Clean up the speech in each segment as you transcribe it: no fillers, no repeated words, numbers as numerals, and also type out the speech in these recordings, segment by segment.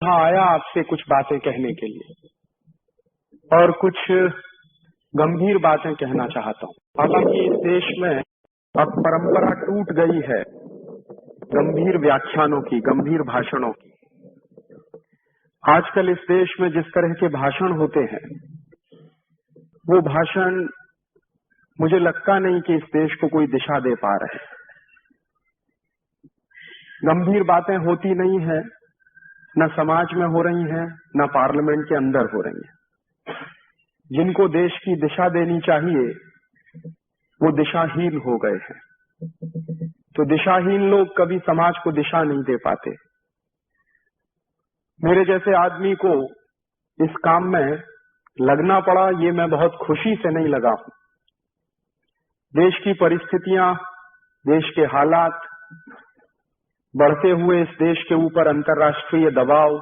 हाँ, आया आपसे कुछ बातें कहने के लिए और कुछ गंभीर बातें कहना चाहता हूँ। हालांकि इस देश में अब परंपरा टूट गई है गंभीर व्याख्यानों की, गंभीर भाषणों की। आजकल इस देश में जिस तरह के भाषण होते हैं, वो भाषण मुझे लगता नहीं कि इस देश को कोई दिशा दे पा रहे। गंभीर बातें होती नहीं है, न समाज में हो रही हैं, न पार्लियामेंट के अंदर हो रही हैं। जिनको देश की दिशा देनी चाहिए, वो दिशाहीन हो गए हैं। तो दिशाहीन लोग कभी समाज को दिशा नहीं दे पाते। मेरे जैसे आदमी को इस काम में लगना पड़ा, ये मैं बहुत खुशी से नहीं लगा हूं। देश की परिस्थितियां, देश के हालात, बढ़ते हुए इस देश के ऊपर अंतर्राष्ट्रीय दबाव,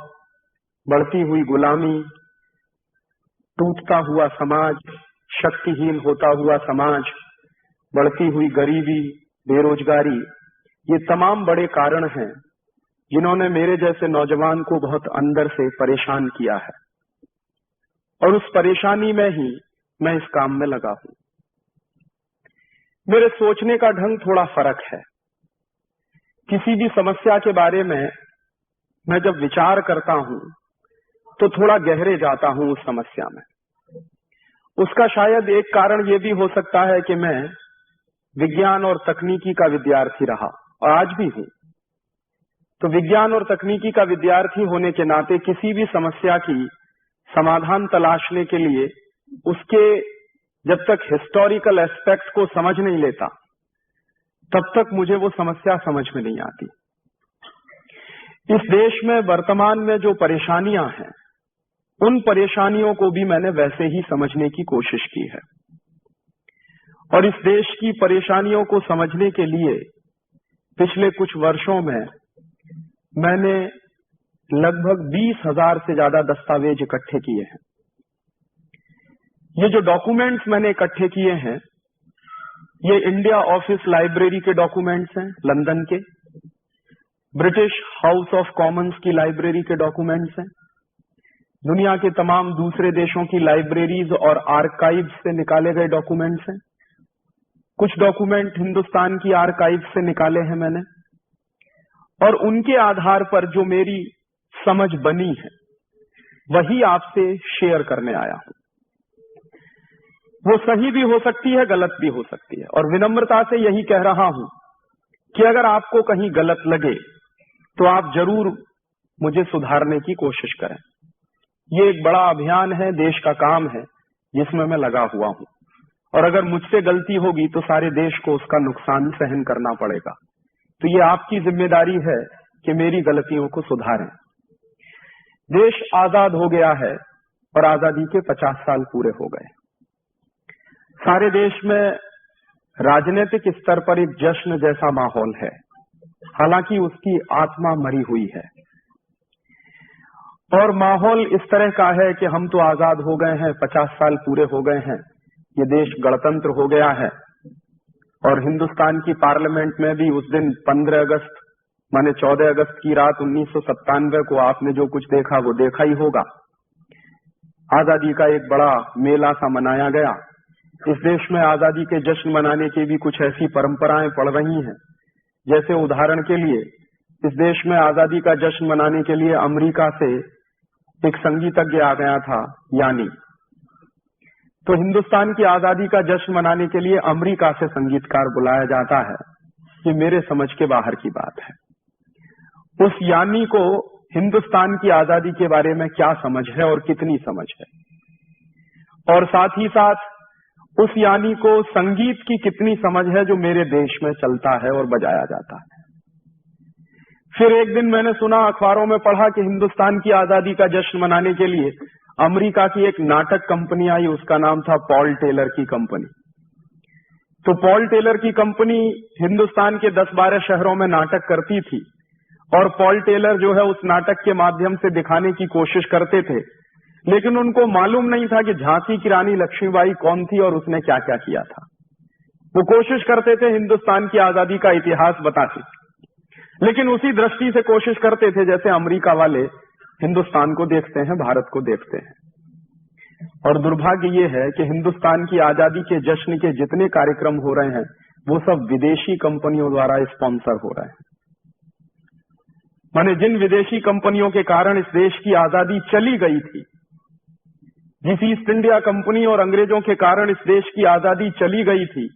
बढ़ती हुई गुलामी, टूटता हुआ समाज, शक्तिहीन होता हुआ समाज, बढ़ती हुई गरीबी, बेरोजगारी, ये तमाम बड़े कारण हैं जिन्होंने मेरे जैसे नौजवान को बहुत अंदर से परेशान किया है। और उस परेशानी में ही मैं इस काम में लगा हूं। मेरे सोचने का ढंग थोड़ा फर्क है। किसी भी समस्या के बारे में मैं जब विचार करता हूं तो थोड़ा गहरे जाता हूं उस समस्या में। उसका शायद एक कारण ये भी हो सकता है कि मैं विज्ञान और तकनीकी का विद्यार्थी रहा और आज भी हूं। तो विज्ञान और तकनीकी का विद्यार्थी होने के नाते किसी भी समस्या की समाधान तलाशने के लिए उसके जब तक हिस्टोरिकल एस्पेक्ट को समझ नहीं लेता, तब तक मुझे वो समस्या समझ में नहीं आती। इस देश में वर्तमान में जो परेशानियां हैं, उन परेशानियों को भी मैंने वैसे ही समझने की कोशिश की है। और इस देश की परेशानियों को समझने के लिए पिछले कुछ वर्षों में मैंने लगभग 20,000 से ज्यादा दस्तावेज इकट्ठे किए हैं। ये जो डॉक्यूमेंट्स मैंने इकट्ठे किए हैं, ये इंडिया ऑफिस लाइब्रेरी के डॉक्यूमेंट्स हैं, लंदन के। ब्रिटिश हाउस ऑफ कॉमन्स की लाइब्रेरी के डॉक्यूमेंट्स हैं। दुनिया के तमाम दूसरे देशों की लाइब्रेरीज और आर्काइव से निकाले गए डॉक्यूमेंट्स हैं। कुछ डॉक्यूमेंट हिंदुस्तान की आर्काइव से निकाले हैं मैंने, और उनके आधार पर जो मेरी समझ बनी है, वही आपसे शेयर करने आया हूं। वो सही भी हो सकती है, गलत भी हो सकती है, और विनम्रता से यही कह रहा हूं कि अगर आपको कहीं गलत लगे तो आप जरूर मुझे सुधारने की कोशिश करें। ये एक बड़ा अभियान है, देश का काम है, जिसमें मैं लगा हुआ हूं। और अगर मुझसे गलती होगी तो सारे देश को उसका नुकसान सहन करना पड़ेगा। तो ये आपकी जिम्मेदारी है कि मेरी गलतियों को सुधारें। देश आजाद हो गया है और आजादी के 50 साल पूरे हो गए। सारे देश में राजनीतिक स्तर पर एक जश्न जैसा माहौल है, हालांकि उसकी आत्मा मरी हुई है। और माहौल इस तरह का है कि हम तो आजाद हो गए हैं, 50 साल पूरे हो गए हैं, ये देश गणतंत्र हो गया है। और हिंदुस्तान की पार्लियामेंट में भी उस दिन 15 अगस्त माने 14 अगस्त की रात 1997 को आपने जो कुछ देखा वो देखा ही होगा। आजादी का एक बड़ा मेला सा मनाया गया। इस देश में आजादी के जश्न मनाने की भी कुछ ऐसी परंपराएं पड़ रही हैं, जैसे उदाहरण के लिए इस देश में आजादी का जश्न मनाने के लिए अमेरिका से एक संगीतज्ञ आ गया था, यानी। तो हिंदुस्तान की आजादी का जश्न मनाने के लिए अमेरिका से संगीतकार बुलाया जाता है, ये मेरे समझ के बाहर की बात है। उस यानी को हिंदुस्तान की आजादी के बारे में क्या समझ है और कितनी समझ है, और साथ ही साथ उस यानी को संगीत की कितनी समझ है जो मेरे देश में चलता है और बजाया जाता है। फिर एक दिन मैंने सुना, अखबारों में पढ़ा कि हिंदुस्तान की आजादी का जश्न मनाने के लिए अमेरिका की एक नाटक कंपनी आई, उसका नाम था पॉल टेलर की कंपनी। तो पॉल टेलर की कंपनी हिंदुस्तान के 10-12 शहरों में नाटक करती थी, और पॉल टेलर जो है उस नाटक के माध्यम से दिखाने की कोशिश करते थे, लेकिन उनको मालूम नहीं था कि झांसी की रानी लक्ष्मीबाई कौन थी और उसने क्या क्या किया था। वो कोशिश करते थे हिंदुस्तान की आजादी का इतिहास बताते, लेकिन उसी दृष्टि से कोशिश करते थे जैसे अमेरिका वाले हिंदुस्तान को देखते हैं, भारत को देखते हैं। और दुर्भाग्य ये है कि हिंदुस्तान की आजादी के जश्न के जितने कार्यक्रम हो रहे हैं वो सब विदेशी कंपनियों द्वारा स्पॉन्सर हो रहे हैं। माने जिन विदेशी कंपनियों के कारण इस देश की आजादी चली गई थी, जिस ईस्ट इंडिया कंपनी और अंग्रेजों के कारण इस देश की आजादी चली गई थी,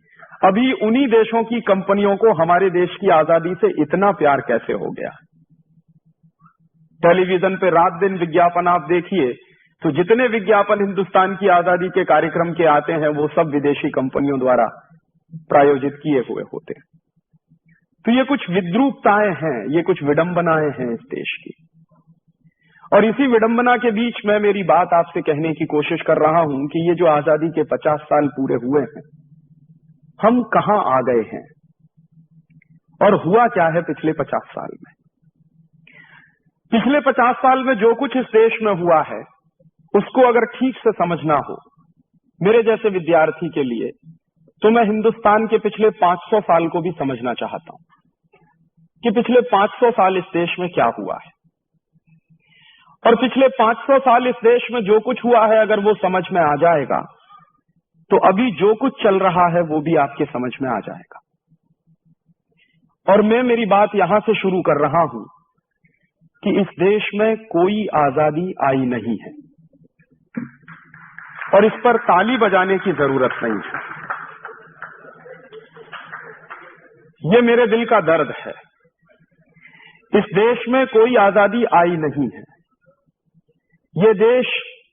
अभी उन्हीं देशों की कंपनियों को हमारे देश की आजादी से इतना प्यार कैसे हो गया। टेलीविजन पे रात दिन विज्ञापन आप देखिए तो जितने विज्ञापन हिंदुस्तान की आजादी के कार्यक्रम के आते हैं वो सब विदेशी कंपनियों द्वारा प्रायोजित किए हुए होते हैं। तो ये कुछ विद्रूपताएं हैं, ये कुछ विडंबनाएं हैं इस देश की। और इसी विडंबना के बीच में मेरी बात आपसे कहने की कोशिश कर रहा हूं कि ये जो आजादी के 50 साल पूरे हुए हैं, हम कहां आ गए हैं और हुआ क्या है पिछले 50 साल में। पिछले 50 साल में जो कुछ इस देश में हुआ है उसको अगर ठीक से समझना हो मेरे जैसे विद्यार्थी के लिए, तो मैं हिंदुस्तान के पिछले 500 साल को भी समझना चाहता हूं कि पिछले 500 साल इस देश में क्या हुआ है। और पिछले 500 साल इस देश में जो कुछ हुआ है अगर वो समझ में आ जाएगा तो अभी जो कुछ चल रहा है वो भी आपके समझ में आ जाएगा। और मैं मेरी बात यहां से शुरू कर रहा हूं कि इस देश में कोई आजादी आई नहीं है और इस पर ताली बजाने की जरूरत नहीं है। ये मेरे दिल का दर्द है। इस देश में कोई आजादी आई नहीं है। ये देश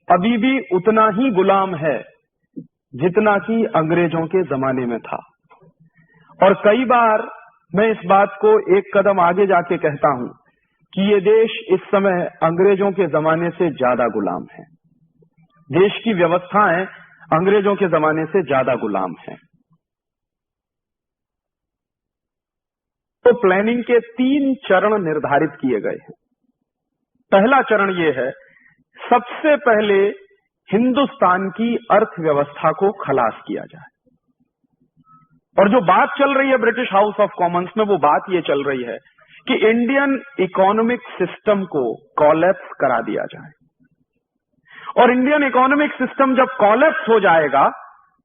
अभी भी उतना ही गुलाम है जितना कि अंग्रेजों के जमाने में था। और कई बार मैं इस बात को एक कदम आगे जाके कहता हूं कि ये देश इस समय अंग्रेजों के जमाने से ज्यादा गुलाम है। देश की व्यवस्थाएं अंग्रेजों के जमाने से ज्यादा गुलाम हैं। तो प्लानिंग के 3 चरण निर्धारित किए गए हैं। पहला चरण यह है, सबसे पहले हिंदुस्तान की अर्थव्यवस्था को खलास किया जाए। और जो बात चल रही है ब्रिटिश हाउस ऑफ कॉमन्स में, वो बात ये चल रही है कि इंडियन इकोनॉमिक सिस्टम को कॉलेप्स करा दिया जाए। और इंडियन इकोनॉमिक सिस्टम जब कॉलेप्स हो जाएगा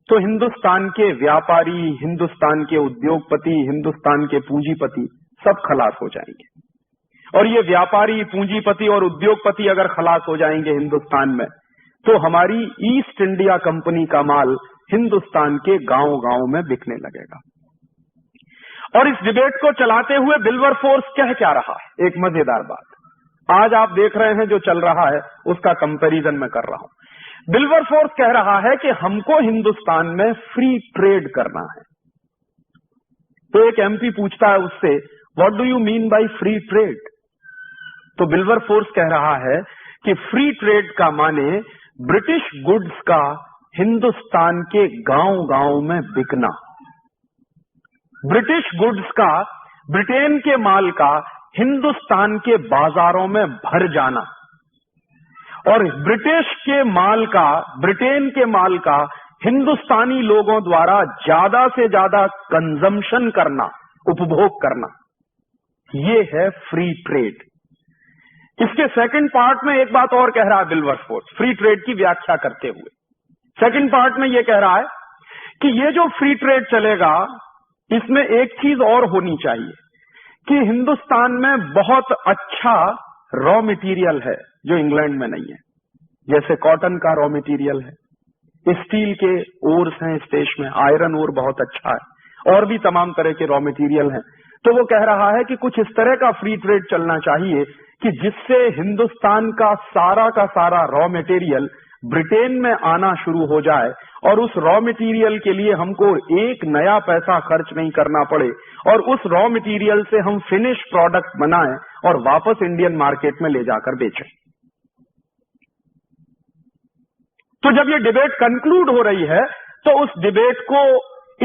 तो हिंदुस्तान के व्यापारी, हिंदुस्तान के उद्योगपति, हिंदुस्तान के पूंजीपति सब खलास हो जाएंगे। और ये व्यापारी, पूंजीपति और उद्योगपति अगर खलास हो जाएंगे हिंदुस्तान में, तो हमारी ईस्ट इंडिया कंपनी का माल हिंदुस्तान के गांव-गांव में बिकने लगेगा। और इस डिबेट को चलाते हुए विल्बरफोर्स कह क्या रहा है, एक मजेदार बात आज आप देख रहे हैं जो चल रहा है उसका कंपैरिजन मैं कर रहा हूं। विल्बरफोर्स कह रहा है कि हमको हिंदुस्तान में फ्री ट्रेड करना है। तो एक एमपी पूछता है उससे, what do you mean by free trade? तो विल्बरफोर्स कह रहा है कि फ्री ट्रेड का माने ब्रिटिश गुड्स का हिंदुस्तान के गांव-गांव में बिकना, ब्रिटिश गुड्स का, ब्रिटेन के माल का हिंदुस्तान के बाजारों में भर जाना और ब्रिटिश के माल का, ब्रिटेन के माल का हिंदुस्तानी लोगों द्वारा ज्यादा से ज्यादा कंजम्पशन करना, उपभोग करना, ये है फ्री ट्रेड। इसके सेकंड पार्ट में एक बात और कह रहा है विल्बरफोर्स, फ्री ट्रेड की व्याख्या करते हुए। सेकंड पार्ट में यह कह रहा है कि ये जो फ्री ट्रेड चलेगा इसमें एक चीज और होनी चाहिए कि हिंदुस्तान में बहुत अच्छा रॉ मटेरियल है जो इंग्लैंड में नहीं है। जैसे कॉटन का रॉ मटेरियल है, स्टील के ओर्स हैं इस देश में, आयरन ओर बहुत अच्छा है, और भी तमाम तरह के रॉ मटेरियल हैं। तो वो कह रहा है कि कुछ इस तरह का फ्री ट्रेड चलना चाहिए कि जिससे हिंदुस्तान का सारा रॉ मटेरियल ब्रिटेन में आना शुरू हो जाए और उस रॉ मटेरियल के लिए हमको एक नया पैसा खर्च नहीं करना पड़े और उस रॉ मटेरियल से हम फिनिश प्रोडक्ट बनाएं और वापस इंडियन मार्केट में ले जाकर बेचें। तो जब ये डिबेट कंक्लूड हो रही है तो उस डिबेट को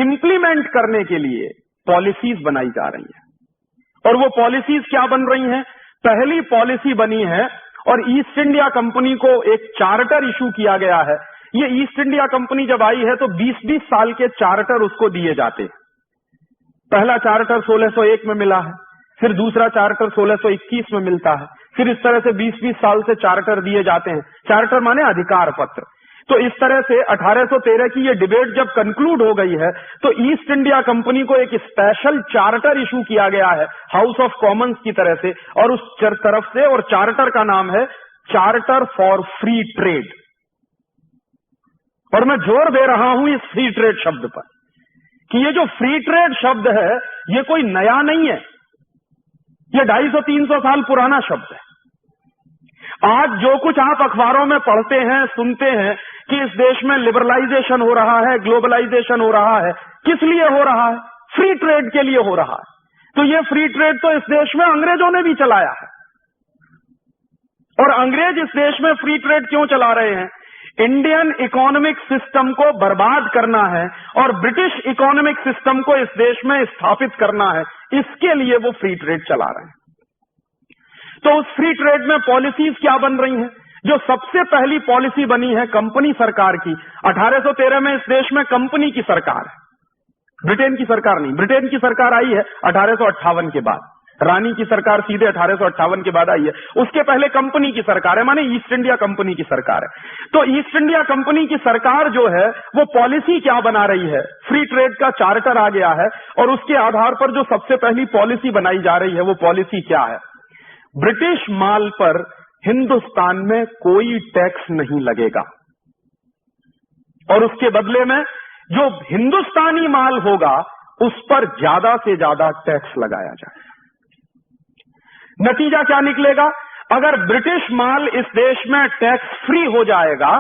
इंप्लीमेंट करने के लिए पॉलिसीज बनाई जा रही है। और वो पॉलिसीज क्या बन रही हैं? पहली पॉलिसी बनी है और ईस्ट इंडिया कंपनी को एक चार्टर इशू किया गया है। ये ईस्ट इंडिया कंपनी जब आई है तो 20-20 साल के चार्टर उसको दिए जाते हैं। पहला चार्टर 1601 में मिला है, फिर दूसरा चार्टर 1621 में मिलता है, फिर इस तरह से 20-20 साल से चार्टर दिए जाते हैं। चार्टर माने अधिकार पत्र। तो इस तरह से 1813 की ये डिबेट जब कंक्लूड हो गई है तो ईस्ट इंडिया कंपनी को एक स्पेशल चार्टर इशू किया गया है हाउस ऑफ कॉमन्स की तरह से, और उस तरफ से, और चार्टर का नाम है चार्टर फॉर फ्री ट्रेड। और मैं जोर दे रहा हूं इस फ्री ट्रेड शब्द पर कि ये जो फ्री ट्रेड शब्द है ये कोई नया नहीं है, ये 250-300 साल पुराना शब्द है। आज जो कुछ आप अखबारों में पढ़ते हैं, सुनते हैं कि इस देश में लिबरलाइजेशन हो रहा है, ग्लोबलाइजेशन हो रहा है, किस लिए हो रहा है? फ्री ट्रेड के लिए हो रहा है। तो ये फ्री ट्रेड तो इस देश में अंग्रेजों ने भी चलाया है। और अंग्रेज इस देश में फ्री ट्रेड क्यों चला रहे हैं? इंडियन इकोनॉमिक सिस्टम को बर्बाद करना है और ब्रिटिश इकोनॉमिक सिस्टम को इस देश में स्थापित करना है, इसके लिए वो फ्री ट्रेड चला रहे हैं। तो उस फ्री ट्रेड में पॉलिसीज क्या बन रही हैं? जो सबसे पहली पॉलिसी बनी है कंपनी सरकार की, 1813 में इस देश में कंपनी की सरकार है, ब्रिटेन की सरकार नहीं। ब्रिटेन की सरकार आई है 1858 के बाद, रानी की सरकार सीधे 1858 के बाद आई है। उसके पहले कंपनी की सरकार है, माने ईस्ट इंडिया कंपनी की सरकार है। तो ईस्ट इंडिया कंपनी की सरकार जो है वो पॉलिसी क्या बना रही है? फ्री ट्रेड का चार्टर आ गया है और उसके आधार पर जो सबसे पहली पॉलिसी बनाई जा रही है वो पॉलिसी क्या है? ब्रिटिश माल पर हिंदुस्तान में कोई टैक्स नहीं लगेगा और उसके बदले में जो हिंदुस्तानी माल होगा उस पर ज्यादा से ज्यादा टैक्स लगाया जाएगा। नतीजा क्या निकलेगा? अगर ब्रिटिश माल इस देश में टैक्स फ्री हो जाएगा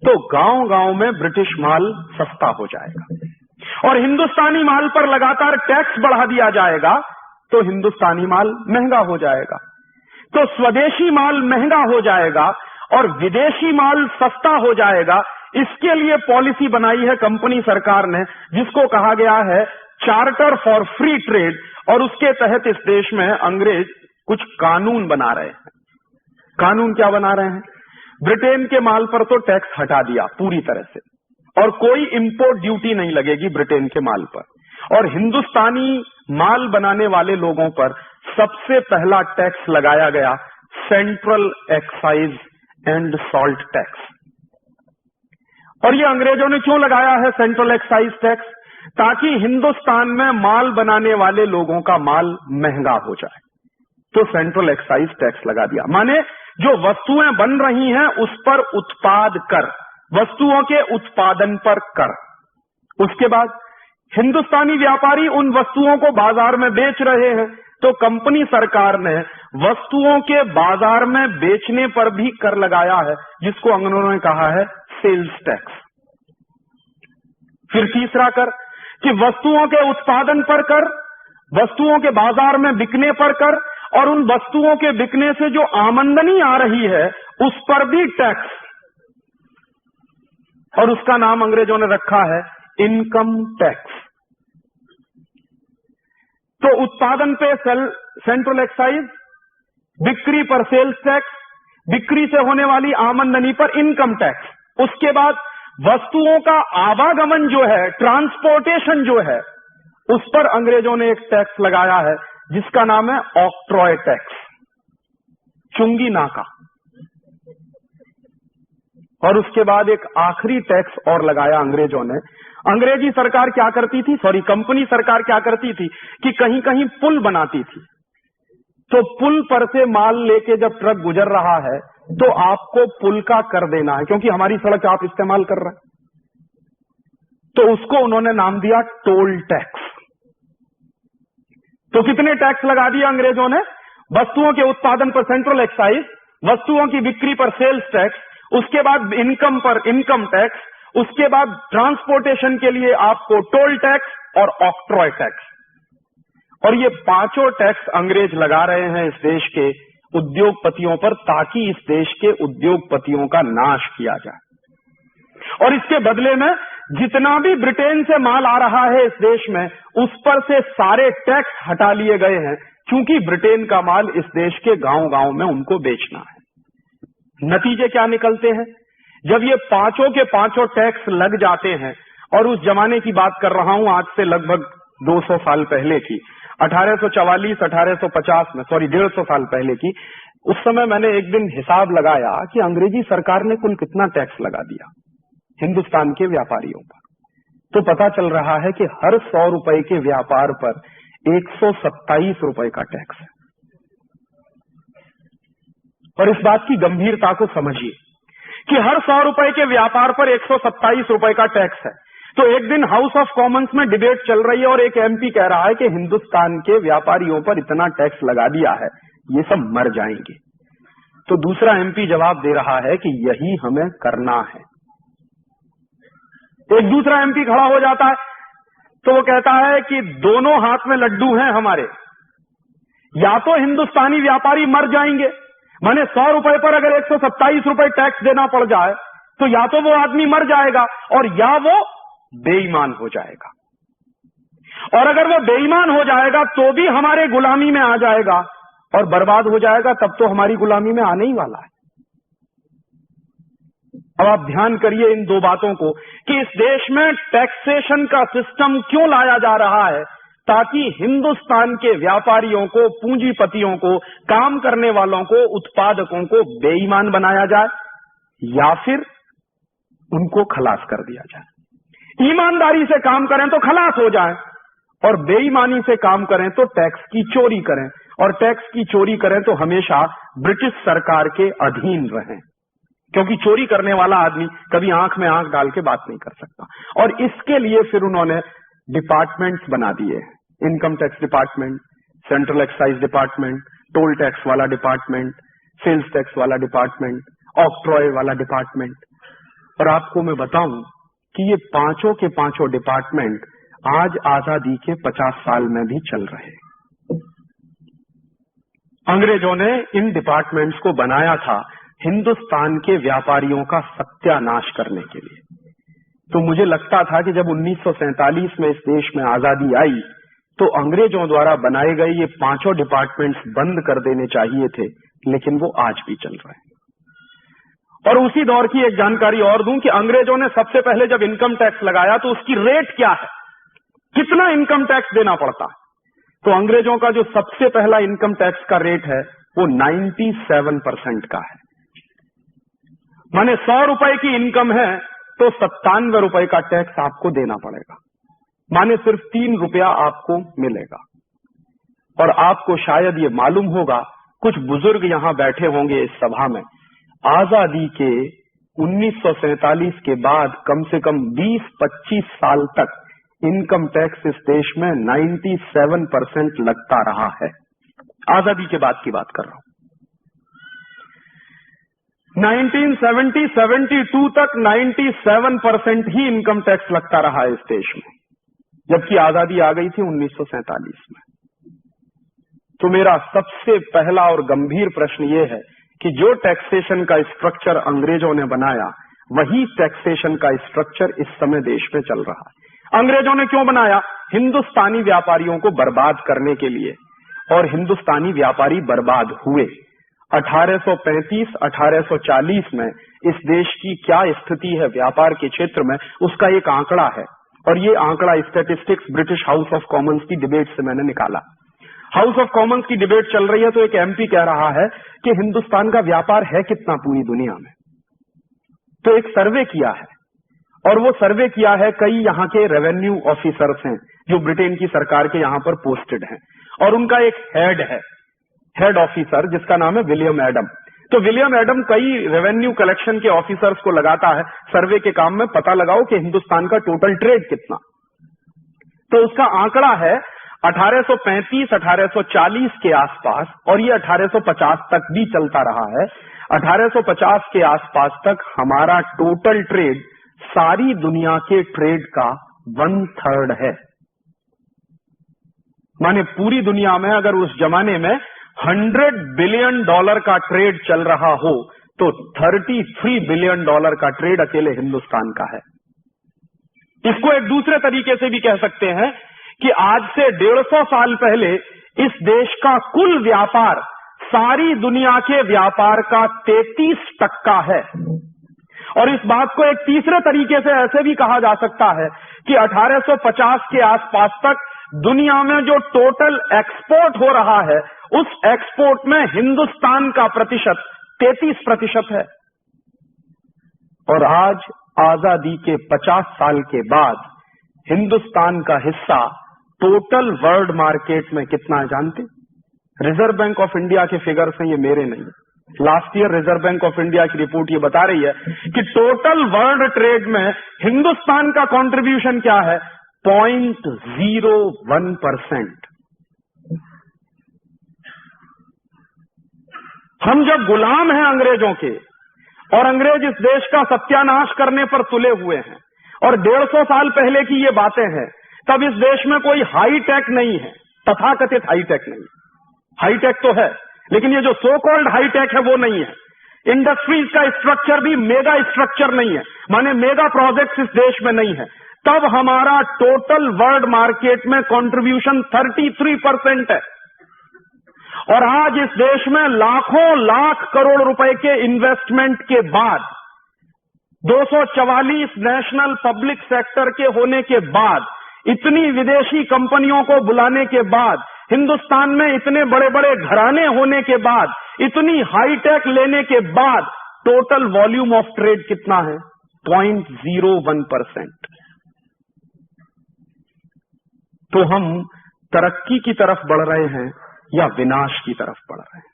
तो गांव गांव में ब्रिटिश माल सस्ता हो जाएगा और हिंदुस्तानी माल पर लगातार टैक्स बढ़ा दिया जाएगा तो हिंदुस्तानी माल महंगा हो जाएगा। तो स्वदेशी माल महंगा हो जाएगा और विदेशी माल सस्ता हो जाएगा। इसके लिए पॉलिसी बनाई है कंपनी सरकार ने जिसको कहा गया है चार्टर फॉर फ्री ट्रेड, और उसके तहत इस देश में अंग्रेज कुछ कानून बना रहे हैं। कानून क्या बना रहे हैं? ब्रिटेन के माल पर तो टैक्स हटा दिया पूरी तरह से और कोई इंपोर्ट ड्यूटी नहीं लगेगी ब्रिटेन के माल पर, और हिंदुस्तानी माल बनाने वाले लोगों पर सबसे पहला टैक्स लगाया गया central excise and salt tax. और ये अंग्रेजों ने क्यों लगाया है सेंट्रल एक्साइज टैक्स? ताकि हिंदुस्तान में माल बनाने वाले लोगों का माल महंगा हो जाए। तो सेंट्रल एक्साइज टैक्स लगा दिया, माने जो वस्तुएं बन रही हैं उस पर उत्पाद कर, वस्तुओं के उत्पादन पर कर। उसके बाद हिंदुस्तानी व्यापारी उन वस्तुओं को बाजार में बेच रहे हैं तो कंपनी सरकार ने वस्तुओं के बाजार में बेचने पर भी कर लगाया है जिसको अंग्रेजों ने कहा है सेल्स टैक्स। फिर तीसरा कर कि वस्तुओं के उत्पादन पर कर, वस्तुओं के बाजार में बिकने पर कर, और उन वस्तुओं के बिकने से जो आमदनी आ रही है उस पर भी टैक्स, और उसका नाम अंग्रेजों ने रखा है इनकम टैक्स। तो उत्पादन पे सेंट्रल एक्साइज, बिक्री पर सेल्स टैक्स, बिक्री से होने वाली आमदनी पर इनकम टैक्स। उसके बाद वस्तुओं का आवागमन जो है, ट्रांसपोर्टेशन जो है, उस पर अंग्रेजों ने एक टैक्स लगाया है जिसका नाम है ऑक्ट्रॉय टैक्स, चुंगी नाका। और उसके बाद एक आखिरी टैक्स और लगाया अंग्रेजों ने। अंग्रेजी सरकार क्या करती थी, कंपनी सरकार क्या करती थी कि कहीं कहीं पुल बनाती थी। तो पुल पर से माल लेके जब ट्रक गुजर रहा है तो आपको पुल का कर देना है, क्योंकि हमारी सड़क आप इस्तेमाल कर रहे हैं। तो उसको उन्होंने नाम दिया टोल टैक्स। तो कितने टैक्स लगा दिया अंग्रेजों ने? वस्तुओं के उत्पादन पर सेंट्रल एक्साइज, वस्तुओं की बिक्री पर सेल्स टैक्स, उसके बाद इनकम पर इनकम टैक्स, उसके बाद ट्रांसपोर्टेशन के लिए आपको टोल टैक्स और ऑक्ट्रॉय टैक्स। और ये पांचों टैक्स अंग्रेज लगा रहे हैं इस देश के उद्योगपतियों पर ताकि इस देश के उद्योगपतियों का नाश किया जाए। और इसके बदले में जितना भी ब्रिटेन से माल आ रहा है इस देश में उस पर से सारे टैक्स हटा लिए गए हैं, क्योंकि ब्रिटेन का माल इस देश के गांव गांव में उनको बेचना है। नतीजे क्या निकलते हैं? जब ये पांचों के पांचों टैक्स लग जाते हैं, और उस जमाने की बात कर रहा हूं आज से लगभग 200 साल पहले की, 1844 1850 में 150 साल पहले की, उस समय मैंने एक दिन हिसाब लगाया कि अंग्रेजी सरकार ने कुल कितना टैक्स लगा दिया हिंदुस्तान के व्यापारियों पर। तो पता चल रहा है कि हर 100 रुपए के व्यापार पर 127 रुपए का टैक्स है। और इस बात की गंभीरता को समझिए कि हर 100 रुपए के व्यापार पर 127 रुपए का टैक्स है। तो एक दिन हाउस ऑफ कॉमन्स में डिबेट चल रही है और एक एमपी कह रहा है कि हिंदुस्तान के व्यापारियों पर इतना टैक्स लगा दिया है, ये सब मर जाएंगे। तो दूसरा एमपी जवाब दे रहा है कि यही हमें करना है। एक दूसरा एमपी खड़ा हो जाता है तो वो कहता है कि दोनों हाथ में लड्डू हैं हमारे, या तो हिंदुस्तानी व्यापारी मर जाएंगे, माने 100 रुपए पर अगर 127 रुपए टैक्स देना पड़ जाए तो या तो वो आदमी मर जाएगा और या वो बेईमान हो जाएगा, और अगर वो बेईमान हो जाएगा तो भी हमारे गुलामी में आ जाएगा और बर्बाद हो जाएगा, तब तो हमारी गुलामी में आने ही वाला है। अब आप ध्यान करिए इन दो बातों को कि इस देश में टैक्सेशन का सिस्टम क्यों लाया जा रहा है, ताकि हिंदुस्तान के व्यापारियों को, पूंजीपतियों को, काम करने वालों को, उत्पादकों को बेईमान बनाया जाए या फिर उनको खलास कर दिया जाए। ईमानदारी से काम करें तो खलास हो जाए और बेईमानी से काम करें तो टैक्स की चोरी करें, और टैक्स की चोरी करें तो हमेशा ब्रिटिश सरकार के अधीन रहें, क्योंकि चोरी करने वाला आदमी कभी आंख में आंख डाल के बात नहीं कर सकता। और इसके लिए फिर उन्होंने डिपार्टमेंट्स बना दिए, income tax department, central excise department, toll tax वाला डिपार्टमेंट, सेल्स टैक्स वाला डिपार्टमेंट, ऑक्ट्रॉय वाला डिपार्टमेंट। और आपको मैं बताऊं कि ये पांचों के पांचों डिपार्टमेंट आज आजादी के 50 साल में भी चल रहे हैं। अंग्रेजों ने इन डिपार्टमेंट्स को बनाया था हिंदुस्तान के व्यापारियों का सत्यानाश करने के लिए। तो मुझे लगता था कि जब 1947 में इस देश में आजादी आई तो अंग्रेजों द्वारा बनाए गए ये पांचों डिपार्टमेंट्स बंद कर देने चाहिए थे, लेकिन वो आज भी चल रहे हैं। और उसी दौर की एक जानकारी और दूं कि अंग्रेजों ने सबसे पहले जब इनकम टैक्स लगाया तो उसकी रेट क्या है, कितना इनकम टैक्स देना पड़ता है। तो अंग्रेजों का जो सबसे पहला इनकम टैक्स का रेट है वो 97% का है, माने 100 रुपए की इनकम है तो 97 रुपए का टैक्स आपको देना पड़ेगा, माने सिर्फ 3 रुपया आपको मिलेगा। और आपको शायद ये मालूम होगा, कुछ बुजुर्ग यहां बैठे होंगे इस सभा में, आजादी के 1947 के बाद कम से कम 20-25 साल तक इनकम टैक्स इस देश में 97% लगता रहा है। आजादी के बाद की बात कर रहा हूं। 1970-72 तक 97% ही इनकम टैक्स लगता रहा है इस देश में, जबकि आजादी आ गई थी 1947 में। तो मेरा सबसे पहला और गंभीर प्रश्न यह है कि जो टैक्सेशन का स्ट्रक्चर अंग्रेजों ने बनाया, वही टैक्सेशन का स्ट्रक्चर इस समय देश में चल रहा है। अंग्रेजों ने क्यों बनाया? हिंदुस्तानी व्यापारियों को बर्बाद करने के लिए, और हिंदुस्तानी व्यापारी बर्बाद हुए। 1835-1840 में इस देश की क्या स्थिति है व्यापार के क्षेत्र में, उसका एक आंकड़ा है, और ये आंकड़ा statistics British house of Commons की डिबेट से मैंने निकाला। हाउस ऑफ कॉमन्स की डिबेट चल रही है तो एक एमपी कह रहा है कि हिंदुस्तान का व्यापार है कितना पूरी दुनिया में। तो एक सर्वे किया है, और वो सर्वे किया है कई यहाँ के रेवेन्यू ऑफिसर्स हैं जो ब्रिटेन की सरकार के यहाँ पर पोस्टेड हैं, और उनका एक हेड ऑफिसर जिसका नाम है विलियम एडम। तो विलियम एडम कई रेवेन्यू कलेक्शन के ऑफिसर्स को लगाता है सर्वे के काम में, पता लगाओ कि हिंदुस्तान का टोटल ट्रेड कितना। तो उसका आंकड़ा है 1835-1840 के आसपास, और ये 1850 तक भी चलता रहा है। 1850 के आसपास तक हमारा टोटल ट्रेड सारी दुनिया के ट्रेड का 1/3 है। माने पूरी दुनिया में अगर उस जमाने में $100 बिलियन का ट्रेड चल रहा हो तो $33 बिलियन का ट्रेड अकेले हिंदुस्तान का है। इसको एक दूसरे तरीके से भी कह सकते हैं कि आज से 150 साल पहले इस देश का कुल व्यापार सारी दुनिया के व्यापार का 33% है। और इस बात को एक तीसरे तरीके से ऐसे भी कहा जा सकता है कि 1850 के आसपास तक दुनिया में जो टोटल एक्सपोर्ट हो रहा है उस एक्सपोर्ट में हिंदुस्तान का प्रतिशत 33% है। और आज आजादी के 50 साल के बाद हिंदुस्तान का हिस्सा टोटल वर्ल्ड मार्केट में कितना है जानते? रिजर्व बैंक ऑफ इंडिया के फिगर्स हैं, ये मेरे नहीं। Last year reserve bank of India की रिपोर्ट ये बता रही है कि टोटल वर्ल्ड ट्रेड में हिंदुस्तान का कंट्रीब्यूशन क्या है? 0.01%। हम जब गुलाम हैं अंग्रेजों के और अंग्रेज इस देश का सत्यानाश करने पर तुले हुए हैं और 150 साल पहले की ये बातें हैं, तब इस देश में कोई हाईटेक नहीं है, तथाकथित हाईटेक नहीं। हाईटेक तो है, लेकिन ये जो सो कॉल्ड हाईटेक है वो नहीं है। इंडस्ट्रीज का स्ट्रक्चर भी मेगा स्ट्रक्चर नहीं है, माने मेगा प्रोजेक्ट्स इस देश में नहीं है। तब हमारा टोटल वर्ल्ड मार्केट में कंट्रीब्यूशन 33% है। और आज इस देश में लाखों लाख करोड़ रुपए के इन्वेस्टमेंट के बाद, 244 नेशनल पब्लिक सेक्टर के होने के बाद, इतनी विदेशी कंपनियों को बुलाने के बाद, हिंदुस्तान में इतने बड़े बड़े घराने होने के बाद, इतनी हाईटेक लेने के बाद, टोटल वॉल्यूम ऑफ ट्रेड कितना है? 0.01%। तो हम तरक्की की तरफ बढ़ रहे हैं या विनाश की तरफ बढ़ रहे हैं?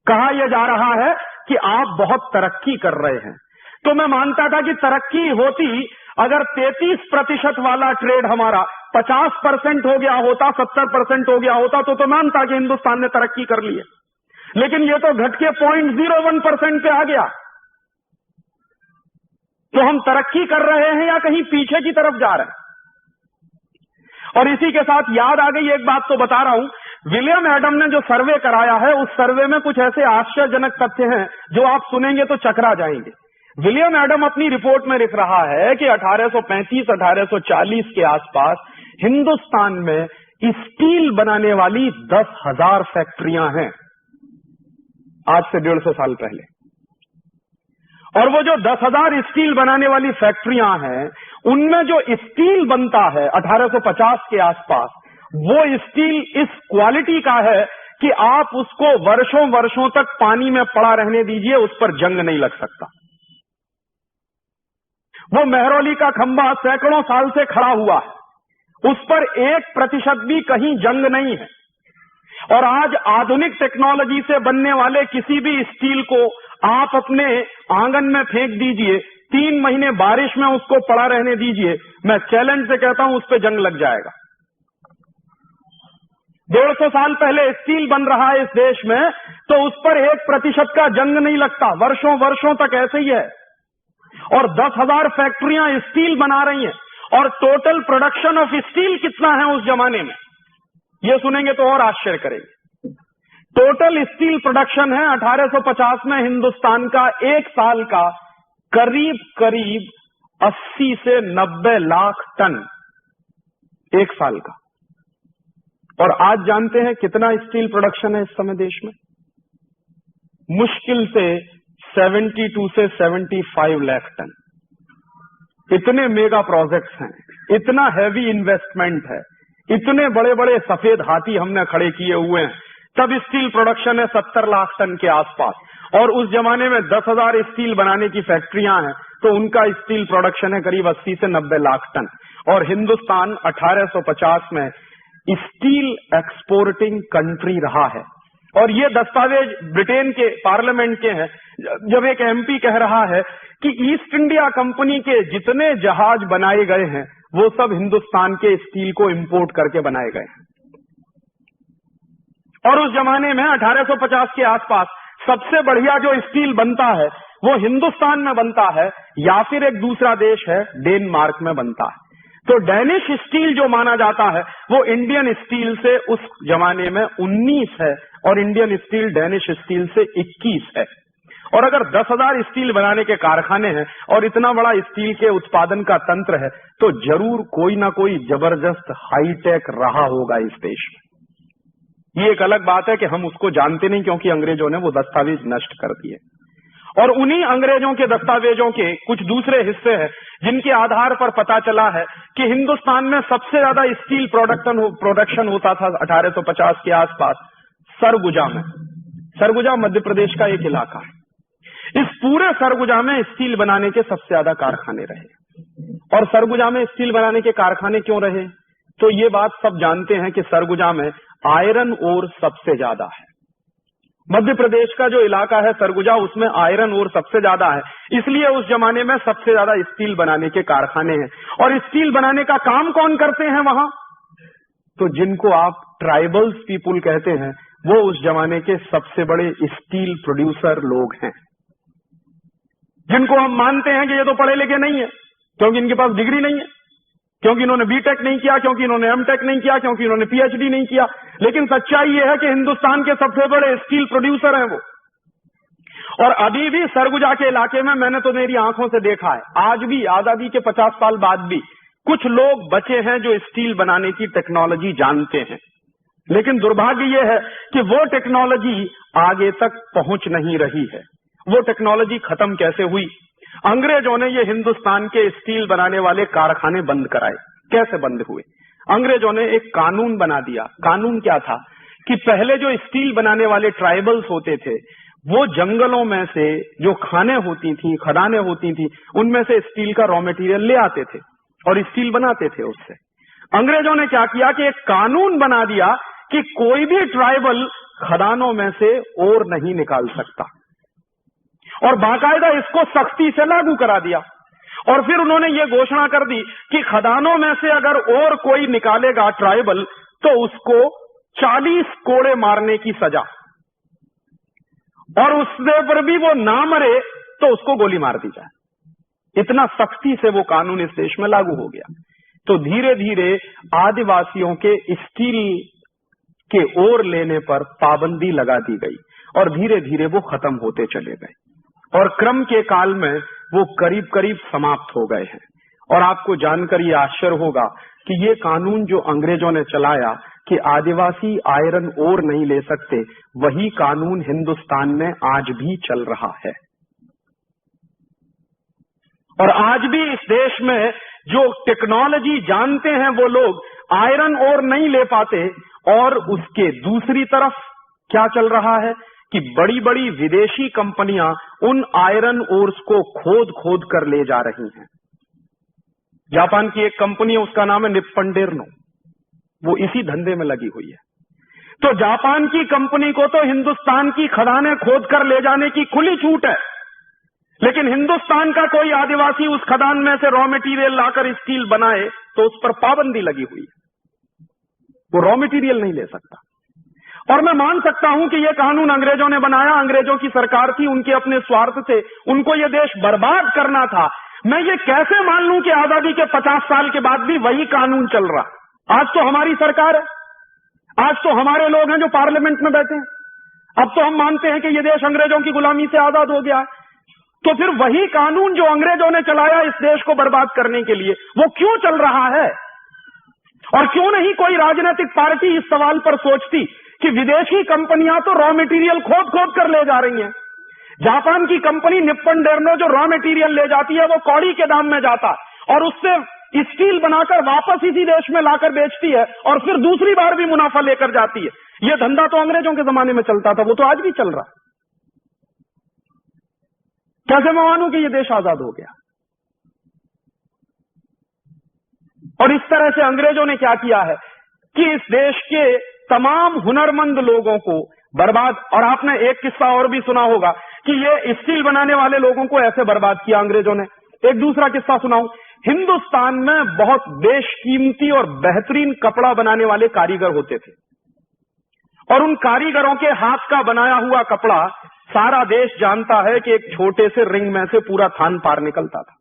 कहा यह जा रहा है कि आप बहुत तरक्की कर रहे हैं, तो मैं मानता था कि तरक्की होती अगर 33% वाला ट्रेड हमारा 50% हो गया होता, 70% हो गया होता, तो मानता कि हिंदुस्तान ने तरक्की कर ली है। लेकिन ये तो घट के 0.01% पे आ गया। तो हम तरक्की कर रहे हैं या कहीं पीछे की तरफ जा रहे हैं? और इसी के साथ याद आ गई एक बात, तो बता रहा हूं। विलियम एडम ने जो सर्वे कराया है, उस सर्वे में कुछ ऐसे आश्चर्यजनक तथ्य हैं जो आप सुनेंगे तो चकरा जाएंगे। विलियम एडम अपनी रिपोर्ट में लिख रहा है कि 1835-1840 के आसपास हिंदुस्तान में स्टील बनाने वाली 10,000 फैक्ट्रियां हैं, आज से 150 साल पहले। और वो जो 10,000 स्टील बनाने वाली फैक्ट्रियां हैं, उनमें जो स्टील बनता है 1850 के आसपास, वो स्टील इस क्वालिटी का है कि आप उसको वर्षों वर्षों तक पानी में पड़ा रहने दीजिए, उस पर जंग नहीं लग सकता। वो मेहरौली का खंभा सैकड़ों साल से खड़ा हुआ है, उस पर 1% भी कहीं जंग नहीं है। और आज आधुनिक टेक्नोलॉजी से बनने वाले किसी भी स्टील को आप अपने आंगन में फेंक दीजिए, 3 महीने बारिश में उसको पड़ा रहने दीजिए, मैं चैलेंज से कहता हूं उस पर जंग लग जाएगा। 150 साल पहले स्टील बन रहा है इस देश में, तो उस पर 1% का जंग नहीं लगता, वर्षों वर्षों तक ऐसे ही है। और 10,000 फैक्ट्रियां स्टील बना रही हैं, और टोटल प्रोडक्शन ऑफ स्टील कितना है उस जमाने में, ये सुनेंगे तो और आश्चर्य करेंगे। टोटल स्टील प्रोडक्शन है 1850 में हिंदुस्तान का एक साल का करीब करीब 80 से 90 लाख टन एक साल का। और आज जानते हैं कितना स्टील प्रोडक्शन है इस समय देश में? मुश्किल से 72 से 75 लाख टन। इतने मेगा प्रोजेक्ट्स हैं, इतना हैवी इन्वेस्टमेंट है, इतने बड़े बड़े सफेद हाथी हमने खड़े किए हुए हैं, तब स्टील प्रोडक्शन है 70 लाख टन के आसपास। और उस जमाने में 10,000 स्टील बनाने की फैक्ट्रियां हैं, तो उनका स्टील प्रोडक्शन है करीब 80 से 90 लाख टन। और हिंदुस्तान 1850 में स्टील एक्सपोर्टिंग कंट्री रहा है। और ये दस्तावेज ब्रिटेन के पार्लियामेंट के हैं, जब एक एमपी कह रहा है कि ईस्ट इंडिया कंपनी के जितने जहाज बनाए गए हैं, वो सब हिंदुस्तान के स्टील को इंपोर्ट करके बनाए गए हैं। और उस जमाने में 1850 के आसपास सबसे बढ़िया जो स्टील बनता है वो हिंदुस्तान में बनता है, या फिर एक दूसरा देश है डेनमार्क में बनता है। तो डेनिश स्टील जो माना जाता है वो इंडियन स्टील से उस जमाने में 19 है, और इंडियन स्टील डेनिश स्टील से 21 है। और अगर 10,000 स्टील बनाने के कारखाने हैं और इतना बड़ा स्टील के उत्पादन का तंत्र है, तो जरूर कोई ना कोई जबरदस्त हाईटेक रहा होगा इस देश में। ये एक अलग बात है कि हम उसको जानते नहीं, क्योंकि अंग्रेजों ने वो दस्तावेज नष्ट कर दिए। और उन्हीं अंग्रेजों के दस्तावेजों के कुछ दूसरे हिस्से हैं जिनके आधार पर पता चला है कि हिंदुस्तान में सबसे ज्यादा स्टील प्रोडक्शन होता था 1850 के आसपास सरगुजा में। सरगुजा मध्य प्रदेश का एक इलाका है। इस पूरे सरगुजा में स्टील बनाने के सबसे ज्यादा कारखाने रहे। और सरगुजा में स्टील बनाने के कारखाने क्यों रहे? तो ये बात सब जानते हैं कि सरगुजा में आयरन ओर सबसे ज्यादा है। मध्य प्रदेश का जो इलाका है सरगुजा, उसमें आयरन ओर सबसे ज्यादा है, इसलिए उस जमाने में सबसे ज्यादा स्टील बनाने के कारखाने हैं। और स्टील बनाने का काम कौन करते हैं वहां? तो जिनको आप ट्राइबल्स पीपुल कहते हैं, वो उस जमाने के सबसे बड़े स्टील प्रोड्यूसर लोग हैं, जिनको हम मानते हैं कि ये तो पढ़े लिखे नहीं है, क्योंकि इनके पास डिग्री नहीं है, क्योंकि इन्होंने बीटेक नहीं किया, क्योंकि इन्होंने एमटेक नहीं किया, क्योंकि इन्होंने पीएचडी नहीं किया। लेकिन सच्चाई यह है कि हिंदुस्तान के सबसे बड़े स्टील प्रोड्यूसर हैं वो। और अभी भी सरगुजा के इलाके में मैंने तो मेरी आंखों से देखा है, आज भी आजादी के 50 साल बाद भी कुछ लोग बचे हैं जो स्टील बनाने की टेक्नोलॉजी जानते हैं। लेकिन दुर्भाग्य यह है कि वो टेक्नोलॉजी आगे तक पहुंच नहीं रही है। वो टेक्नोलॉजी खत्म कैसे हुई? अंग्रेजों ने ये हिंदुस्तान के स्टील बनाने वाले कारखाने बंद कराए। कैसे बंद हुए? अंग्रेजों ने एक कानून बना दिया। कानून क्या था कि पहले जो स्टील बनाने वाले ट्राइबल्स होते थे, वो जंगलों में से जो खानें होती थी, खदानें होती थी, उनमें से स्टील का रॉ मटेरियल ले आते थे और स्टील बनाते थे उससे। अंग्रेजों ने क्या किया कि एक कानून बना दिया कि कोई भी ट्राइबल खदानों में से ओर नहीं निकाल सकता, और बाकायदा इसको सख्ती से लागू करा दिया। और फिर उन्होंने ये घोषणा कर दी कि खदानों में से अगर और कोई निकालेगा ट्राइबल, तो उसको 40 कोड़े मारने की सजा, और उससे पर भी वो ना मरे तो उसको गोली मार दी जाए। इतना सख्ती से वो कानून इस देश में लागू हो गया। तो धीरे धीरे आदिवासियों के स्टील के ओर लेने पर पाबंदी लगा दी गई, और धीरे धीरे वो खत्म होते चले गए, और क्रम के काल में वो करीब करीब समाप्त हो गए हैं। और आपको जानकर ये आश्चर्य होगा कि ये कानून जो अंग्रेजों ने चलाया कि आदिवासी आयरन ओर नहीं ले सकते, वही कानून हिंदुस्तान में आज भी चल रहा है। और आज भी इस देश में जो टेक्नोलॉजी जानते हैं वो लोग आयरन ओर नहीं ले पाते। और उसके दूसरी तरफ क्या चल रहा है कि बड़ी बड़ी विदेशी कंपनियां उन आयरन ओर्स को खोद खोद कर ले जा रही हैं। जापान की एक कंपनी है, उसका नाम है निप्पन डेर्नो, वो इसी धंधे में लगी हुई है। तो जापान की कंपनी को तो हिंदुस्तान की खदानें खोद कर ले जाने की खुली छूट है, लेकिन हिंदुस्तान का कोई आदिवासी उस खदान में से रॉ मटेरियल लाकर स्टील बनाए तो उस पर पाबंदी लगी हुई है, वो रॉ मटेरियल नहीं ले सकता। और मैं मान सकता हूं कि यह कानून अंग्रेजों ने बनाया, अंग्रेजों की सरकार थी, उनके अपने स्वार्थ थे, उनको यह देश बर्बाद करना था। मैं ये कैसे मान लूं कि आजादी के 50 साल के बाद भी वही कानून चल रहा? आज तो हमारी सरकार है, आज तो हमारे लोग हैं जो पार्लियामेंट में बैठे हैं। अब तो हम मानते हैं कि यह देश अंग्रेजों की गुलामी से आजाद हो गया है। तो फिर वही कानून जो अंग्रेजों ने चलाया इस देश को बर्बाद करने के लिए, वो क्यों चल रहा है? और क्यों नहीं कोई राजनीतिक पार्टी इस सवाल पर सोचती कि विदेशी कंपनियां तो रॉ मटेरियल खोद खोद कर ले जा रही हैं। जापान की कंपनी निप्पन डेर्नो जो रॉ मटेरियल ले जाती है वो कौड़ी के दाम में जाता है, और उससे स्टील बनाकर वापस इसी देश में लाकर बेचती है, और फिर दूसरी बार भी मुनाफा लेकर जाती है। ये धंधा तो अंग्रेजों के जमाने में चलता था, वो तो आज भी चल रहा है। कैसे मैं मानूं कि ये देश आजाद हो गया? और इस तरह से अंग्रेजों ने क्या किया है कि इस देश के तमाम हुनरमंद लोगों को बर्बाद। और आपने एक किस्सा और भी सुना होगा कि ये स्टील बनाने वाले लोगों को ऐसे बर्बाद किया अंग्रेजों ने। एक दूसरा किस्सा सुनाऊं। हिंदुस्तान में बहुत बेशकीमती और बेहतरीन कपड़ा बनाने वाले कारीगर होते थे, और उन कारीगरों के हाथ का बनाया हुआ कपड़ा सारा देश जानता है कि एक छोटे से रिंग में से पूरा थान पार निकलता था।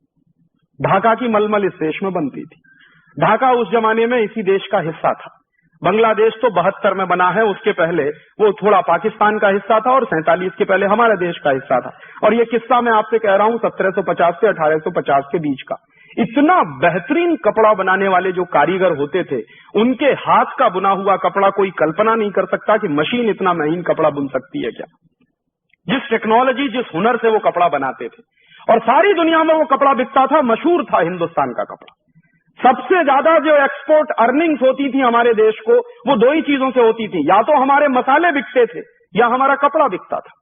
ढाका की मलमल इस देश में बनती थी। ढाका उस जमाने में इसी देश का हिस्सा था। बांग्लादेश तो 72 में बना है, उसके पहले वो थोड़ा पाकिस्तान का हिस्सा था, और 47 के पहले हमारे देश का हिस्सा था। और ये किस्सा मैं आपसे कह रहा हूं 1750 से 1850 के बीच का। इतना बेहतरीन कपड़ा बनाने वाले जो कारीगर होते थे, उनके हाथ का बुना हुआ कपड़ा कोई कल्पना नहीं कर सकता कि मशीन इतना महीन कपड़ा बुन सकती है क्या। जिस टेक्नोलॉजी, जिस हुनर से वो कपड़ा बनाते थे, और सारी दुनिया में वो कपड़ा बिकता था, मशहूर था हिंदुस्तान का कपड़ा। सबसे ज्यादा जो एक्सपोर्ट अर्निंग्स होती थी हमारे देश को, वो दो ही चीजों से होती थी, या तो हमारे मसाले बिकते थे या हमारा कपड़ा बिकता था।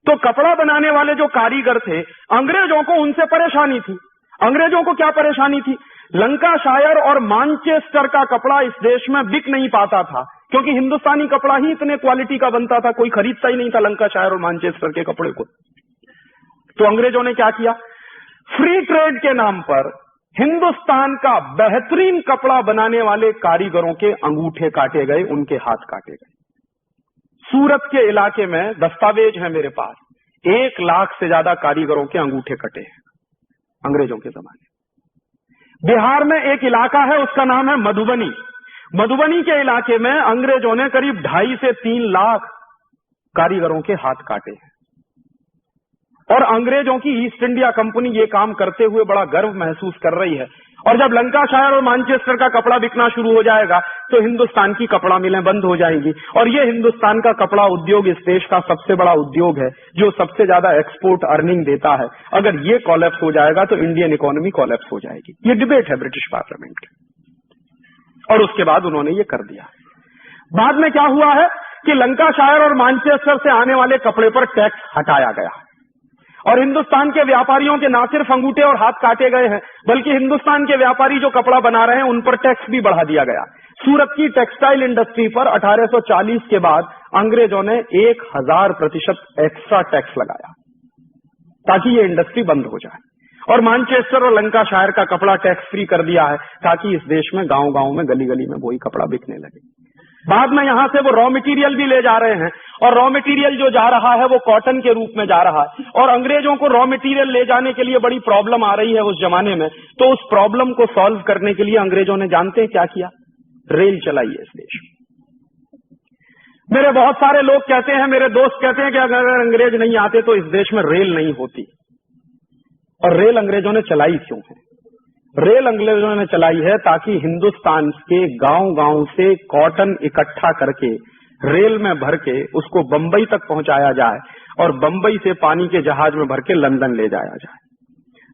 तो कपड़ा बनाने वाले जो कारीगर थे, अंग्रेजों को उनसे परेशानी थी। अंग्रेजों को क्या परेशानी थी? लंकाशायर और मानचेस्टर का कपड़ा इस देश में बिक नहीं पाता था, क्योंकि हिंदुस्तानी कपड़ा ही इतने क्वालिटी का बनता था, कोई खरीदता ही नहीं था लंकाशायर और मानचेस्टर के कपड़े को। तो अंग्रेजों ने क्या किया? फ्री ट्रेड के नाम पर हिंदुस्तान का बेहतरीन कपड़ा बनाने वाले कारीगरों के अंगूठे काटे गए, उनके हाथ काटे गए। सूरत के इलाके में दस्तावेज है मेरे पास, 1 लाख से ज्यादा कारीगरों के अंगूठे कटे हैं अंग्रेजों के जमाने। बिहार में एक इलाका है, उसका नाम है मधुबनी। मधुबनी के इलाके में अंग्रेजों ने करीब 2.5 से 3 लाख कारीगरों के हाथ काटे हैं। और अंग्रेजों की ईस्ट इंडिया कंपनी ये काम करते हुए बड़ा गर्व महसूस कर रही है। और जब लंकाशायर और मानचेस्टर का कपड़ा बिकना शुरू हो जाएगा तो हिंदुस्तान की कपड़ा मिलें बंद हो जाएंगी। और ये हिंदुस्तान का कपड़ा उद्योग इस देश का सबसे बड़ा उद्योग है, जो सबसे ज्यादा एक्सपोर्ट अर्निंग देता है। अगर ये कोलैप्स हो जाएगा तो इंडियन इकोनॉमी कोलैप्स हो जाएगी। ये डिबेट है ब्रिटिश पार्लियामेंट की, और उसके बाद उन्होंने ये कर दिया। बाद में क्या हुआ है कि लंकाशायर और मानचेस्टर से आने वाले कपड़े पर टैक्स हटाया गया, और हिंदुस्तान के व्यापारियों के ना सिर्फ अंगूठे और हाथ काटे गए हैं, बल्कि हिंदुस्तान के व्यापारी जो कपड़ा बना रहे हैं उन पर टैक्स भी बढ़ा दिया गया। सूरत की टेक्सटाइल इंडस्ट्री पर 1840 के बाद अंग्रेजों ने 1000% एक्स्ट्रा टैक्स लगाया ताकि ये इंडस्ट्री बंद हो जाए। और मानचेस्टर और लंकाशायर का कपड़ा टैक्स फ्री कर दिया है ताकि इस देश में गांव गांव में गली गली में वही कपड़ा बिकने लगे। बाद में यहां से वो रॉ मटेरियल भी ले जा रहे हैं, और रॉ मटेरियल जो जा रहा है वो कॉटन के रूप में जा रहा है। और अंग्रेजों को रॉ मटेरियल ले जाने के लिए बड़ी प्रॉब्लम आ रही है उस जमाने में। तो उस प्रॉब्लम को सॉल्व करने के लिए अंग्रेजों ने जानते हैं क्या किया? रेल चलाई है इस देश में। मेरे बहुत सारे लोग कहते हैं, मेरे दोस्त कहते हैं कि अगर अंग्रेज नहीं आते तो इस देश में रेल नहीं होती। और रेल अंग्रेजों ने चलाई क्यों है? रेल अंग्रेजों ने चलाई है ताकि हिंदुस्तान के गांव गांव से कॉटन इकट्ठा करके रेल में भर के उसको बंबई तक पहुंचाया जाए, और बंबई से पानी के जहाज में भर के लंदन ले जाया जाए।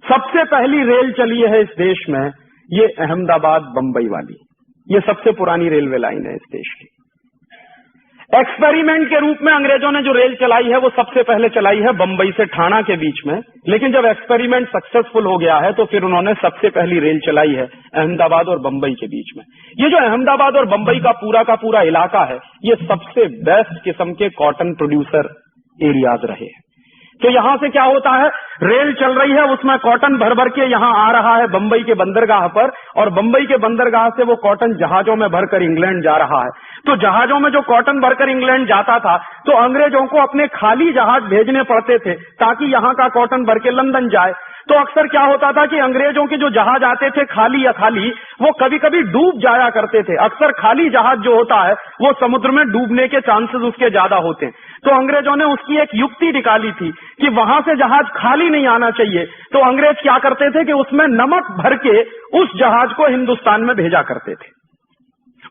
सबसे पहली रेल चली है इस देश में, ये अहमदाबाद बंबई वाली, ये सबसे पुरानी रेलवे लाइन है इस देश की। एक्सपेरिमेंट के रूप में अंग्रेजों ने जो रेल चलाई है वो सबसे पहले चलाई है बंबई से ठाणा के बीच में। लेकिन जब एक्सपेरिमेंट सक्सेसफुल हो गया है तो फिर उन्होंने सबसे पहली रेल चलाई है अहमदाबाद और बंबई के बीच में। ये जो अहमदाबाद और बंबई का पूरा इलाका है, ये सबसे बेस्ट किस्म के कॉटन प्रोड्यूसर एरियाज रहे हैं। तो यहां से क्या होता है, रेल चल रही है, उसमें कॉटन भर भर के यहां आ रहा है बंबई के बंदरगाह पर, और बंबई के बंदरगाह से वो कॉटन जहाजों में भरकर इंग्लैंड जा रहा है। तो जहाजों में जो कॉटन भरकर इंग्लैंड जाता था तो अंग्रेजों को अपने खाली जहाज भेजने पड़ते थे ताकि यहां का कॉटन भर के लंदन जाए। तो अक्सर क्या होता था कि अंग्रेजों के जो जहाज आते थे खाली या खाली, वो कभी कभी डूब जाया करते थे। अक्सर खाली जहाज जो होता है वो समुद्र में डूबने के चांसेस उसके ज्यादा होते हैं। तो अंग्रेजों ने उसकी एक युक्ति निकाली थी कि वहां से जहाज खाली नहीं आना चाहिए। तो अंग्रेज क्या करते थे कि उसमें नमक भर के उस जहाज को हिंदुस्तान में भेजा करते थे,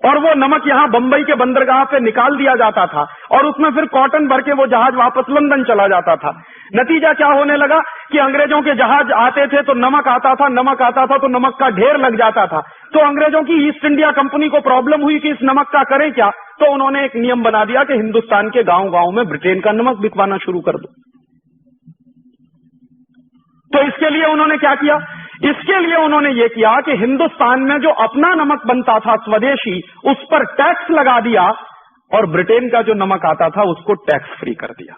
और वो नमक यहां बंबई के बंदरगाह पे निकाल दिया जाता था, और उसमें फिर कॉटन भर के वो जहाज वापस लंदन चला जाता था। नतीजा क्या होने लगा कि अंग्रेजों के जहाज आते थे तो नमक आता था, नमक आता था तो नमक का ढेर लग जाता था। तो अंग्रेजों की ईस्ट इंडिया कंपनी को प्रॉब्लम हुई कि इस नमक का करें क्या। तो उन्होंने एक नियम बना दिया कि हिंदुस्तान के गांव गांव में ब्रिटेन का नमक बिकवाना शुरू कर दो। तो इसके लिए उन्होंने क्या किया? इसके लिए उन्होंने ये किया कि हिंदुस्तान में जो अपना नमक बनता था स्वदेशी, उस पर टैक्स लगा दिया, और ब्रिटेन का जो नमक आता था उसको टैक्स फ्री कर दिया।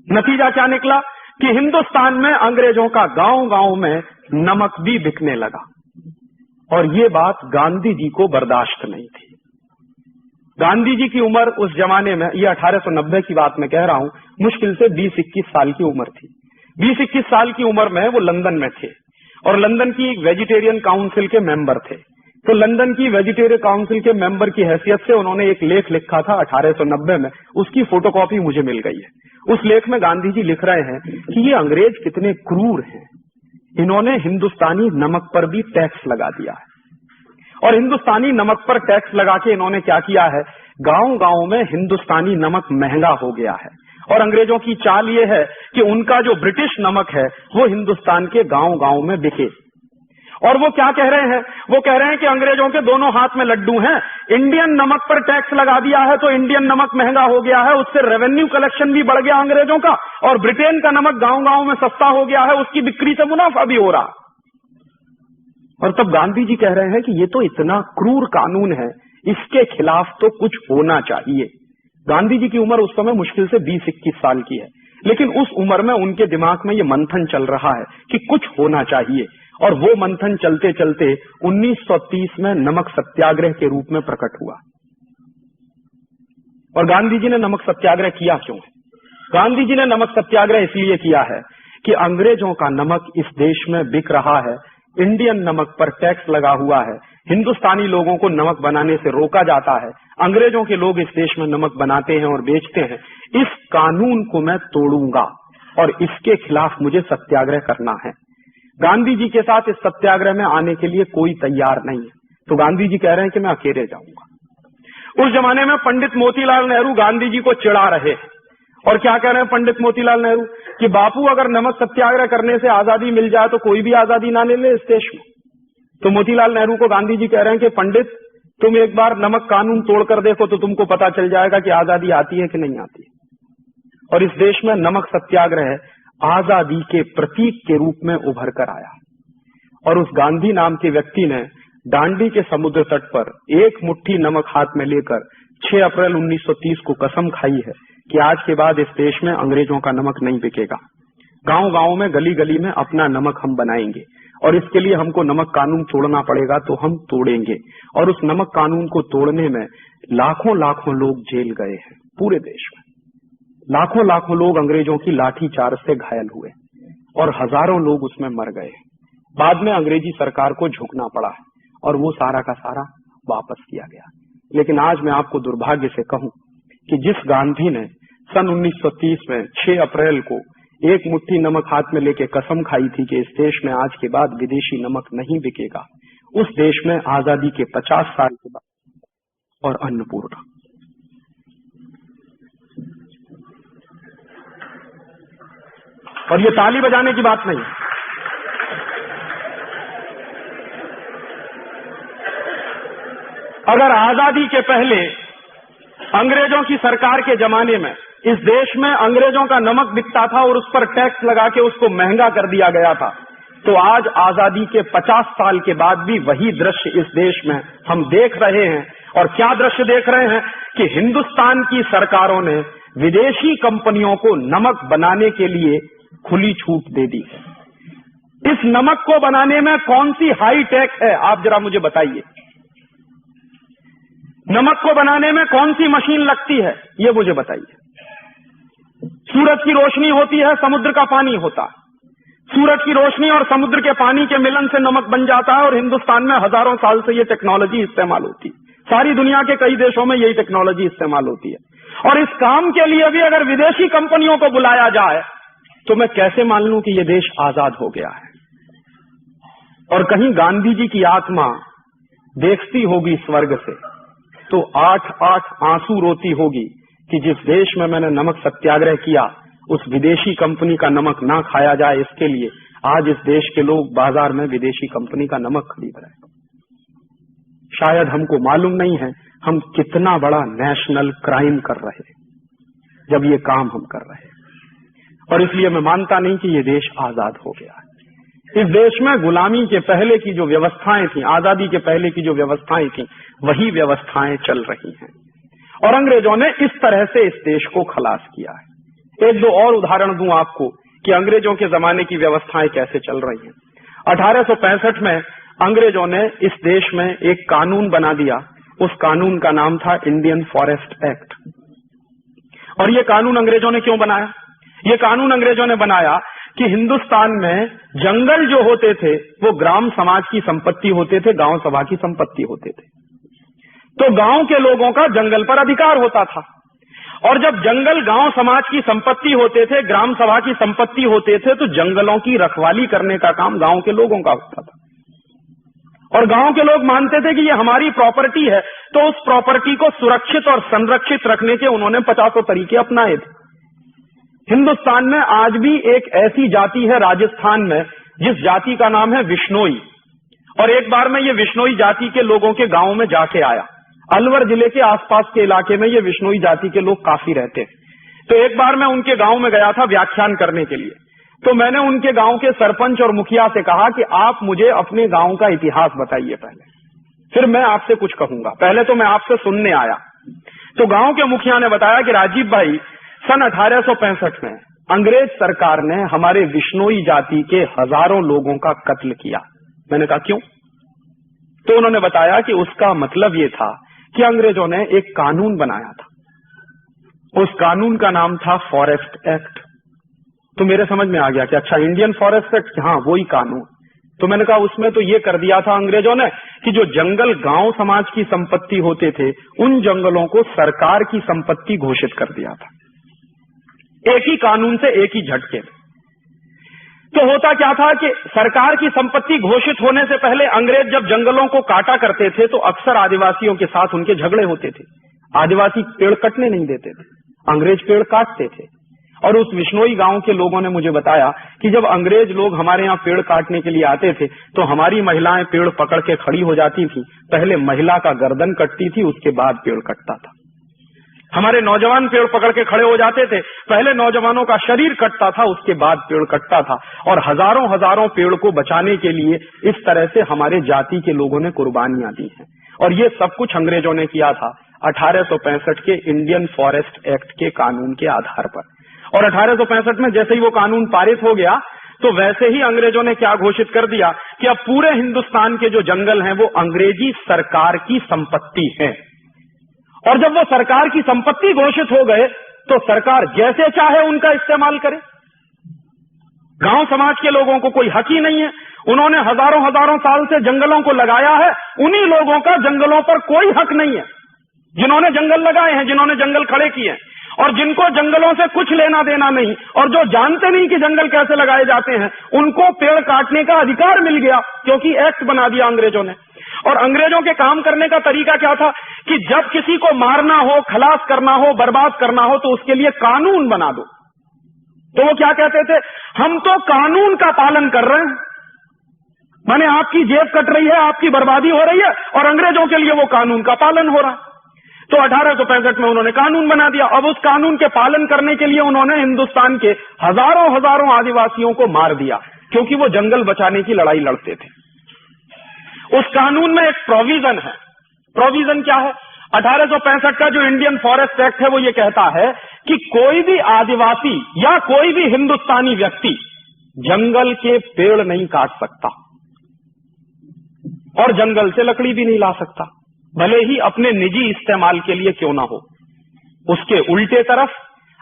नतीजा क्या निकला कि हिंदुस्तान में अंग्रेजों का गांव गांव में नमक भी बिकने लगा। और ये बात गांधी जी को बर्दाश्त नहीं थी। गांधी जी की उम्र उस जमाने में, ये 1890 की बात मैं कह रहा हूं, मुश्किल से 20-21 साल की उम्र थी। 20-21 साल की उम्र में वो लंदन में थे, और लंदन की वेजिटेरियन काउंसिल के मेंबर थे। तो लंदन की वेजिटेरियन काउंसिल के मेंबर की हैसियत से उन्होंने एक लेख लिखा था 1890 में, उसकी फोटोकॉपी मुझे मिल गई है। उस लेख में गांधी जी लिख रहे हैं कि ये अंग्रेज कितने क्रूर हैं, इन्होंने हिंदुस्तानी नमक पर भी टैक्स लगा दिया है। और हिंदुस्तानी नमक पर टैक्स लगा के इन्होंने क्या किया है, गांव गांव में हिंदुस्तानी नमक महंगा हो गया है। और अंग्रेजों की चाल ये है कि उनका जो ब्रिटिश नमक है वो हिंदुस्तान के गांव गांव में बिके। और वो क्या कह रहे हैं? वो कह रहे हैं कि अंग्रेजों के दोनों हाथ में लड्डू हैं। इंडियन नमक पर टैक्स लगा दिया है तो इंडियन नमक महंगा हो गया है, उससे रेवेन्यू कलेक्शन भी बढ़ गया अंग्रेजों का, और ब्रिटेन का नमक गांव-गांव में सस्ता हो गया है, उसकी बिक्री से मुनाफा भी हो रहा। और तब गांधी जी कह रहे हैं कि ये तो इतना क्रूर कानून है, इसके खिलाफ तो कुछ होना चाहिए। गांधी जी की उम्र उस समय मुश्किल से 20-21 साल की है, लेकिन उस उम्र में उनके दिमाग में ये मंथन चल रहा है कि कुछ होना चाहिए। और वो मंथन चलते चलते 1930 में नमक सत्याग्रह के रूप में प्रकट हुआ। और गांधी जी ने नमक सत्याग्रह किया क्यों है? गांधी जी ने नमक सत्याग्रह इसलिए किया है कि अंग्रेजों का नमक इस देश में बिक रहा है, इंडियन नमक पर टैक्स लगा हुआ है, हिंदुस्तानी लोगों को नमक बनाने से रोका जाता है, अंग्रेजों के लोग इस देश में नमक बनाते हैं और बेचते हैं। इस कानून को मैं तोड़ूंगा और इसके खिलाफ मुझे सत्याग्रह करना है। गांधी जी के साथ इस सत्याग्रह में आने के लिए कोई तैयार नहीं है, तो गांधी जी कह रहे हैं कि मैं अकेले जाऊंगा। उस जमाने में पंडित मोतीलाल नेहरू गांधी जी को चिढ़ा रहे हैं। और क्या कह रहे हैं पंडित मोतीलाल नेहरू? कि बापू, अगर नमक सत्याग्रह करने से आजादी मिल जाए तो कोई भी आजादी ना ले इस देश में। तो मोतीलाल नेहरू को गांधी जी कह रहे हैं कि पंडित, तुम एक बार नमक कानून तोड़कर देखो तो तुमको पता चल जाएगा कि आजादी आती है कि नहीं आती है। और इस देश में नमक सत्याग्रह आजादी के प्रतीक के रूप में उभर कर आया। और उस गांधी नाम के व्यक्ति ने दांडी के समुद्र तट पर एक मुट्ठी नमक हाथ में लेकर 6 अप्रैल 1930 को कसम खाई है कि आज के बाद इस देश में अंग्रेजों का नमक नहीं बिकेगा। गांव-गांव में, गली-गली में अपना नमक हम बनाएंगे, और इसके लिए हमको नमक कानून तोड़ना पड़ेगा तो हम तोड़ेंगे। और उस नमक कानून को तोड़ने में लाखों लाखों लोग जेल गए हैं। पूरे देश में लाखों लाखों लोग अंग्रेजों की लाठी चार्ज से घायल हुए और हजारों लोग उसमें मर गए। बाद में अंग्रेजी सरकार को झुकना पड़ा है और वो सारा का सारा वापस किया गया। लेकिन आज मैं आपको दुर्भाग्य से कहूं कि जिस गांधी ने सन 1930 में 6 अप्रैल को एक मुट्ठी नमक हाथ में लेके कसम खाई थी कि इस देश में आज के बाद विदेशी नमक नहीं बिकेगा, उस देश में आजादी के 50 साल के बाद और अन्नपूर्णा। और ये ताली बजाने की बात नहीं, अगर आजादी के पहले अंग्रेजों की सरकार के जमाने में इस देश में अंग्रेजों का नमक बिकता था और उस पर टैक्स लगा के उसको महंगा कर दिया गया था, तो आज आजादी के 50 साल के बाद भी वही दृश्य इस देश में हम देख रहे हैं। और क्या दृश्य देख रहे हैं कि हिंदुस्तान की सरकारों ने विदेशी कंपनियों को नमक बनाने के लिए खुली छूट दे दी है। इस नमक को बनाने में कौन सी हाई टेक है, आप जरा मुझे बताइए। नमक को बनाने में कौन सी मशीन लगती है, ये मुझे बताइए। सूरज की रोशनी होती है, समुद्र का पानी होता है। सूरज की रोशनी और समुद्र के पानी के मिलन से नमक बन जाता है और हिंदुस्तान में हजारों साल से ये टेक्नोलॉजी इस्तेमाल होती है। सारी दुनिया के कई देशों में यही टेक्नोलॉजी इस्तेमाल होती है। और इस काम के लिए भी अगर विदेशी कंपनियों को बुलाया जाए तो मैं कैसे मान लूं कि ये देश आजाद हो गया है। और कहीं गांधी जी की आत्मा देखती होगी स्वर्ग से तो 8-8 आंसू रोती होगी कि जिस देश में मैंने नमक सत्याग्रह किया उस विदेशी कंपनी का नमक ना खाया जाए, इसके लिए आज इस देश के लोग बाजार में विदेशी कंपनी का नमक खरीद रहे हैं। शायद हमको मालूम नहीं है हम कितना बड़ा नेशनल क्राइम कर रहे हैं जब ये काम हम कर रहे हैं। और इसलिए मैं मानता नहीं कि ये देश आजाद हो गया है। इस देश में गुलामी के पहले की जो व्यवस्थाएं थी, आजादी के पहले की जो व्यवस्थाएं थी, वही व्यवस्थाएं चल रही हैं। और अंग्रेजों ने इस तरह से इस देश को खलास किया है। एक दो और उदाहरण दूं आपको कि अंग्रेजों के जमाने की व्यवस्थाएं कैसे चल रही हैं। 1865 में अंग्रेजों ने इस देश में एक कानून बना दिया। उस कानून का नाम था इंडियन फॉरेस्ट एक्ट। और ये कानून अंग्रेजों ने क्यों बनाया? ये कानून अंग्रेजों ने बनाया कि हिंदुस्तान में जंगल जो होते थे वो ग्राम समाज की संपत्ति होते थे, गांव सभा की संपत्ति होते थे। तो गांव के लोगों का जंगल पर अधिकार होता था। और जब जंगल गांव समाज की संपत्ति होते थे, ग्राम सभा की संपत्ति होते थे, तो जंगलों की रखवाली करने का काम गांव के लोगों का होता था। और गांव के लोग मानते थे कि ये हमारी प्रॉपर्टी है, तो उस प्रॉपर्टी को सुरक्षित और संरक्षित रखने के उन्होंने 50 तरीके अपनाए थे। हिंदुस्तान में आज भी एक ऐसी जाति है राजस्थान में जिस जाति का नाम है विश्नोई। और एक बार मैं ये विश्नोई जाति के लोगों के गांव में जाके आया। अलवर जिले के आसपास के इलाके में ये विश्नोई जाति के लोग काफी रहते हैं। तो एक बार मैं उनके गांव में गया था व्याख्यान करने के लिए। तो मैंने उनके गांव के सरपंच और मुखिया से कहा कि आप मुझे अपने गांव का इतिहास बताइए पहले, फिर मैं आपसे कुछ कहूंगा, पहले तो मैं आपसे सुनने आया। तो गांव के मुखिया ने बताया कि राजीव भाई, सन 1865 में अंग्रेज सरकार ने हमारे विश्नोई जाति के हजारों लोगों का कत्ल किया। मैंने कहा क्यों? तो उन्होंने बताया कि उसका मतलब ये था कि अंग्रेजों ने एक कानून बनाया था। उस कानून का नाम था फॉरेस्ट एक्ट। तो मेरे समझ में आ गया कि अच्छा, इंडियन फॉरेस्ट एक्ट, हाँ वही कानून। तो मैंने कहा उसमें तो ये कर दिया था अंग्रेजों ने कि जो जंगल गांव समाज की संपत्ति होते थे, उन जंगलों को सरकार की संपत्ति घोषित कर दिया था, एक ही कानून से, एक ही झटके। तो होता क्या था कि सरकार की संपत्ति घोषित होने से पहले अंग्रेज जब जंगलों को काटा करते थे तो अक्सर आदिवासियों के साथ उनके झगड़े होते थे। आदिवासी पेड़ कटने नहीं देते थे, अंग्रेज पेड़ काटते थे। और उस विश्नोई गांव के लोगों ने मुझे बताया कि जब अंग्रेज लोग हमारे यहाँ पेड़ काटने के लिए आते थे तो हमारी महिलाएं पेड़ पकड़ के खड़ी हो जाती थी। पहले महिला का गर्दन कटती थी, उसके बाद पेड़ कटता था। हमारे नौजवान पेड़ पकड़ के खड़े हो जाते थे, पहले नौजवानों का शरीर कटता था, उसके बाद पेड़ कटता था। और हजारों हजारों पेड़ को बचाने के लिए इस तरह से हमारे जाति के लोगों ने कुर्बानियां दी हैं। और ये सब कुछ अंग्रेजों ने किया था 1865 के इंडियन फॉरेस्ट एक्ट के कानून के आधार पर। और 1865 में जैसे ही वो कानून पारित हो गया तो वैसे ही अंग्रेजों ने क्या घोषित कर दिया कि अब पूरे हिंदुस्तान के जो जंगल हैं वो अंग्रेजी सरकार की संपत्ति है। और जब वो सरकार की संपत्ति घोषित हो गए तो सरकार जैसे चाहे उनका इस्तेमाल करे। गांव समाज के लोगों को कोई हक ही नहीं है। उन्होंने हजारों हजारों साल से जंगलों को लगाया है, उन्हीं लोगों का जंगलों पर कोई हक नहीं है जिन्होंने जंगल लगाए हैं, जिन्होंने जंगल खड़े किए हैं। और जिनको जंगलों से कुछ लेना देना नहीं और जो जानते नहीं कि जंगल कैसे लगाए जाते हैं, उनको पेड़ काटने का अधिकार मिल गया क्योंकि एक्ट बना दिया अंग्रेजों ने। और अंग्रेजों के काम करने का तरीका क्या था कि जब किसी को मारना हो, खलास करना हो, बर्बाद करना हो तो उसके लिए कानून बना दो। तो वो क्या कहते थे, हम तो कानून का पालन कर रहे हैं, माने आपकी जेब कट रही है, आपकी बर्बादी हो रही है और अंग्रेजों के लिए वो कानून का पालन हो रहा है। तो 1865 में उन्होंने कानून बना दिया। अब उस कानून के पालन करने के लिए उन्होंने हिंदुस्तान के हजारों हजारों आदिवासियों को मार दिया क्योंकि वो जंगल बचाने की लड़ाई लड़ते थे। उस कानून में एक प्रोविजन है। प्रोविजन क्या है? 1865 का जो इंडियन फॉरेस्ट एक्ट है वो ये कहता है कि कोई भी आदिवासी या कोई भी हिंदुस्तानी व्यक्ति जंगल के पेड़ नहीं काट सकता और जंगल से लकड़ी भी नहीं ला सकता, भले ही अपने निजी इस्तेमाल के लिए क्यों ना हो। उसके उल्टे तरफ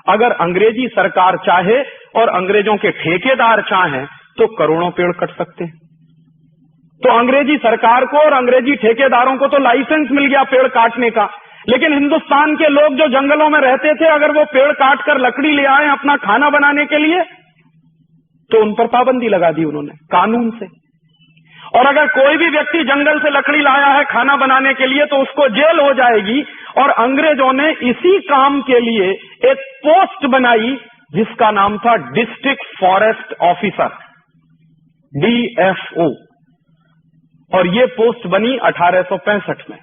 अगर अंग्रेजी सरकार चाहे और अंग्रेजों के ठेकेदार चाहें तो करोड़ों पेड़ कट सकते हैं। तो अंग्रेजी सरकार को और अंग्रेजी ठेकेदारों को तो लाइसेंस मिल गया पेड़ काटने का, लेकिन हिंदुस्तान के लोग जो जंगलों में रहते थे अगर वो पेड़ काट कर लकड़ी ले आए अपना खाना बनाने के लिए तो उन पर पाबंदी लगा दी उन्होंने कानून से। और अगर कोई भी व्यक्ति जंगल से लकड़ी लाया है खाना बनाने के लिए तो उसको जेल हो जाएगी। और अंग्रेजों ने इसी काम के लिए एक पोस्ट बनाई जिसका नाम था डिस्ट्रिक्ट फॉरेस्ट ऑफिसर, DFO। और ये पोस्ट बनी 1865 में।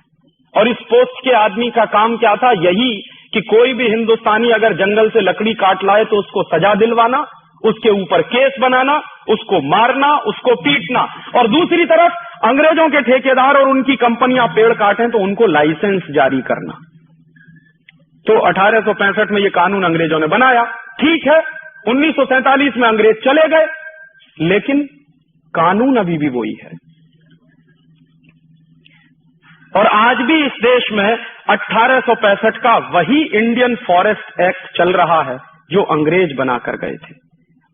और इस पोस्ट के आदमी का काम क्या था? यही कि कोई भी हिंदुस्तानी अगर जंगल से लकड़ी काट लाए तो उसको सजा दिलवाना, उसके ऊपर केस बनाना, उसको मारना, उसको पीटना। और दूसरी तरफ अंग्रेजों के ठेकेदार और उनकी कंपनियां पेड़ काटें तो उनको लाइसेंस जारी करना। तो 1865 में ये कानून अंग्रेजों ने बनाया। ठीक है, 1947 में अंग्रेज चले गए, लेकिन कानून अभी भी वही है। और आज भी इस देश में 1865 का वही इंडियन फॉरेस्ट एक्ट चल रहा है जो अंग्रेज बनाकर गए थे।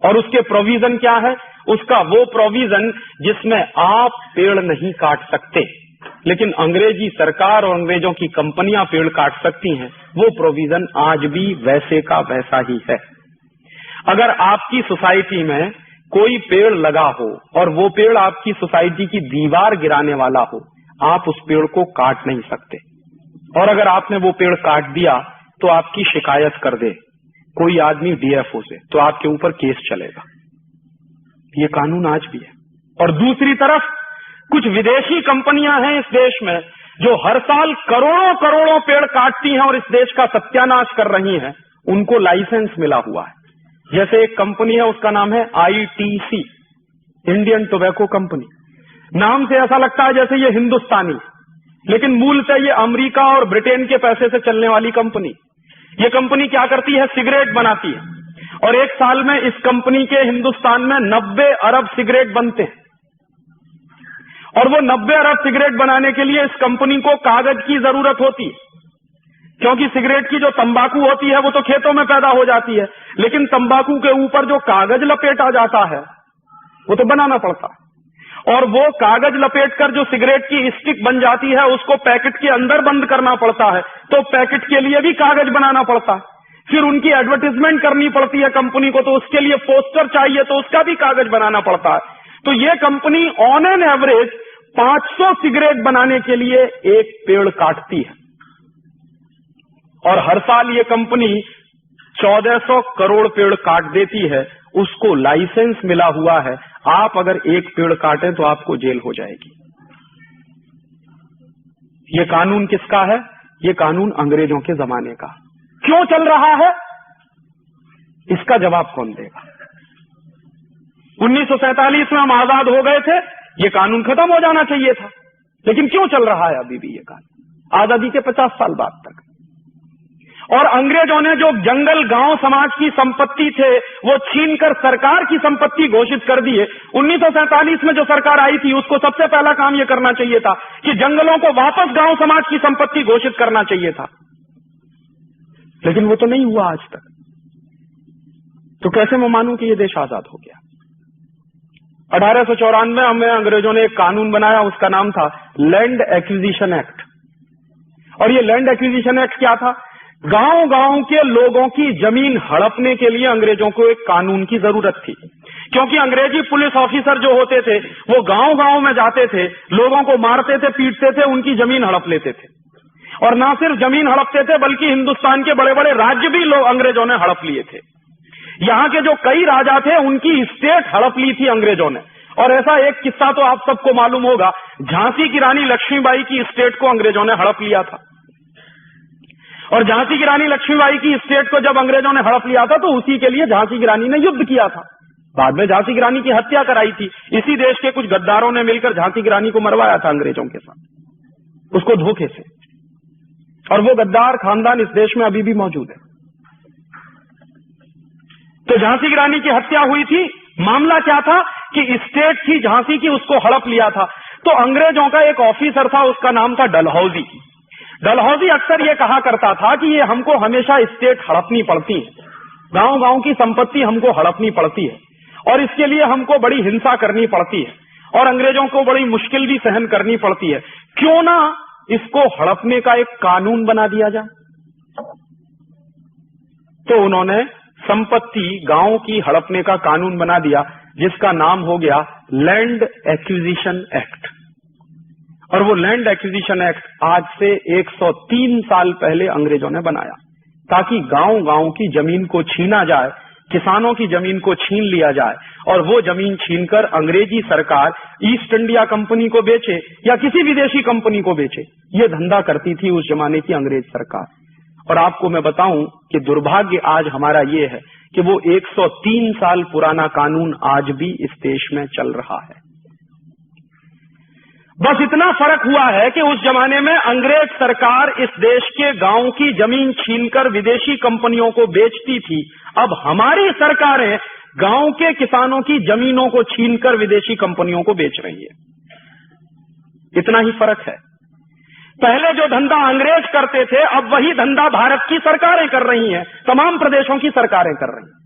और उसके प्रोविजन क्या है? उसका वो प्रोविजन जिसमें आप पेड़ नहीं काट सकते लेकिन अंग्रेजी सरकार और अंग्रेजों की कंपनियां पेड़ काट सकती हैं, वो प्रोविजन आज भी वैसे का वैसा ही है। अगर आपकी सोसाइटी में कोई पेड़ लगा हो और वो पेड़ आपकी सोसाइटी की दीवार गिराने वाला हो, आप उस पेड़ को काट नहीं सकते। और अगर आपने वो पेड़ काट दिया तो आपकी शिकायत कर दे कोई आदमी DFO से तो आपके ऊपर केस चलेगा। ये कानून आज भी है। और दूसरी तरफ कुछ विदेशी कंपनियां हैं इस देश में जो हर साल करोड़ों करोड़ों पेड़ काटती हैं और इस देश का सत्यानाश कर रही हैं, उनको लाइसेंस मिला हुआ है। जैसे एक कंपनी है, उसका नाम है ITC, इंडियन टोबैको कंपनी। नाम से ऐसा लगता है जैसे ये हिंदुस्तानी, लेकिन मूलतः ये अमेरिका और ब्रिटेन के पैसे से चलने वाली कंपनी। ये कंपनी क्या करती है? सिगरेट बनाती है, और एक साल में इस कंपनी के हिंदुस्तान में 90 अरब सिगरेट बनते हैं। और वो 90 अरब सिगरेट बनाने के लिए इस कंपनी को कागज की जरूरत होती है, क्योंकि सिगरेट की जो तंबाकू होती है वो तो खेतों में पैदा हो जाती है, लेकिन तंबाकू के ऊपर जो कागज लपेटा जाता है वो तो बनाना पड़ता है। और वो कागज लपेटकर जो सिगरेट की स्टिक बन जाती है उसको पैकेट के अंदर बंद करना पड़ता है, तो पैकेट के लिए भी कागज बनाना पड़ता है। फिर उनकी एडवर्टीजमेंट करनी पड़ती है कंपनी को, तो उसके लिए पोस्टर चाहिए, तो उसका भी कागज बनाना पड़ता है। तो ये company on an average 500 cigarette बनाने के लिए एक पेड़ काटती है, और हर साल ये कंपनी 1400 करोड़ पेड़ काट देती है। उसको लाइसेंस मिला हुआ है, आप अगर एक पेड़ काटें तो आपको जेल हो जाएगी। ये कानून किसका है? ये कानून अंग्रेजों के जमाने का। क्यों चल रहा है, इसका जवाब कौन देगा? 1947 में हम आजाद हो गए थे, ये कानून खत्म हो जाना चाहिए था, लेकिन क्यों चल रहा है अभी भी ये कानून, आजादी के 50 साल बाद तक? और अंग्रेजों ने जो जंगल गांव समाज की संपत्ति थे वो छीनकर सरकार की संपत्ति घोषित कर दिए। 1947 में जो सरकार आई थी उसको सबसे पहला काम ये करना चाहिए था कि जंगलों को वापस गांव समाज की संपत्ति घोषित करना चाहिए था, लेकिन वो तो नहीं हुआ आज तक। तो कैसे मैं मानूं कि ये देश आजाद हो गया? 1894 में अंग्रेजों ने एक कानून बनाया, उसका नाम था लैंड एक्विजिशन एक्ट। और ये लैंड एक्विजिशन एक्ट क्या था? गांव गांव के लोगों की जमीन हड़पने के लिए अंग्रेजों को एक कानून की जरूरत थी, क्योंकि अंग्रेजी पुलिस ऑफिसर जो होते थे वो गांव गांव में जाते थे, लोगों को मारते थे, पीटते थे, उनकी जमीन हड़प लेते थे। और ना सिर्फ जमीन हड़पते थे बल्कि हिंदुस्तान के बड़े बड़े राज्य भी लोग अंग्रेजों ने हड़प लिए थे। यहां के जो कई राजा थे उनकी स्टेट हड़प ली थी अंग्रेजों ने। और ऐसा एक किस्सा तो आप सबको मालूम होगा, झांसी की रानी लक्ष्मीबाई की स्टेट को अंग्रेजों ने हड़प लिया था। और झांसी की रानी लक्ष्मीबाई की स्टेट को जब अंग्रेजों ने हड़प लिया था तो उसी के लिए झांसी की रानी ने युद्ध किया था। बाद में झांसी की रानी की हत्या कराई थी। इसी देश के कुछ गद्दारों ने मिलकर झांसी की रानी को मरवाया था अंग्रेजों के साथ, उसको धोखे से। और वो गद्दार खानदान इस देश में अभी भी मौजूद है। तो झांसी की रानी की हत्या हुई थी। मामला क्या था कि स्टेट थी झांसी की, उसको हड़प लिया था। तो अंग्रेजों का एक ऑफिसर था, उसका नाम था डलहौजी। डलहौजी अक्सर ये कहा करता था कि ये हमको हमेशा स्टेट हड़पनी पड़ती है, गांव गांव की संपत्ति हमको हड़पनी पड़ती है, और इसके लिए हमको बड़ी हिंसा करनी पड़ती है, और अंग्रेजों को बड़ी मुश्किल भी सहन करनी पड़ती है। क्यों ना इसको हड़पने का एक कानून बना दिया जाए। तो उन्होंने संपत्ति गांव की हड़पने का कानून बना दिया, जिसका नाम हो गया लैंड एक्विजिशन एक्ट। और वो लैंड एक्विजिशन एक्ट आज से 103 साल पहले अंग्रेजों ने बनाया, ताकि गांव गांव की जमीन को छीना जाए, किसानों की जमीन को छीन लिया जाए, और वो जमीन छीनकर अंग्रेजी सरकार ईस्ट इंडिया कंपनी को बेचे या किसी विदेशी कंपनी को बेचे। ये धंधा करती थी उस जमाने की अंग्रेज सरकार। और आपको मैं बताऊं कि दुर्भाग्य आज हमारा ये है कि वो 103 साल पुराना कानून आज भी इस देश में चल रहा है। बस इतना फर्क हुआ है कि उस जमाने में अंग्रेज सरकार इस देश के गांव की जमीन छीनकर विदेशी कंपनियों को बेचती थी। अब हमारी सरकारें गांव के किसानों की जमीनों को छीनकर विदेशी कंपनियों को बेच रही है। इतना ही फर्क है। पहले जो धंधा अंग्रेज करते थे, अब वही धंधा भारत की सरकारें कर रही हैं, तमाम प्रदेशों की सरकारें कर रही हैं।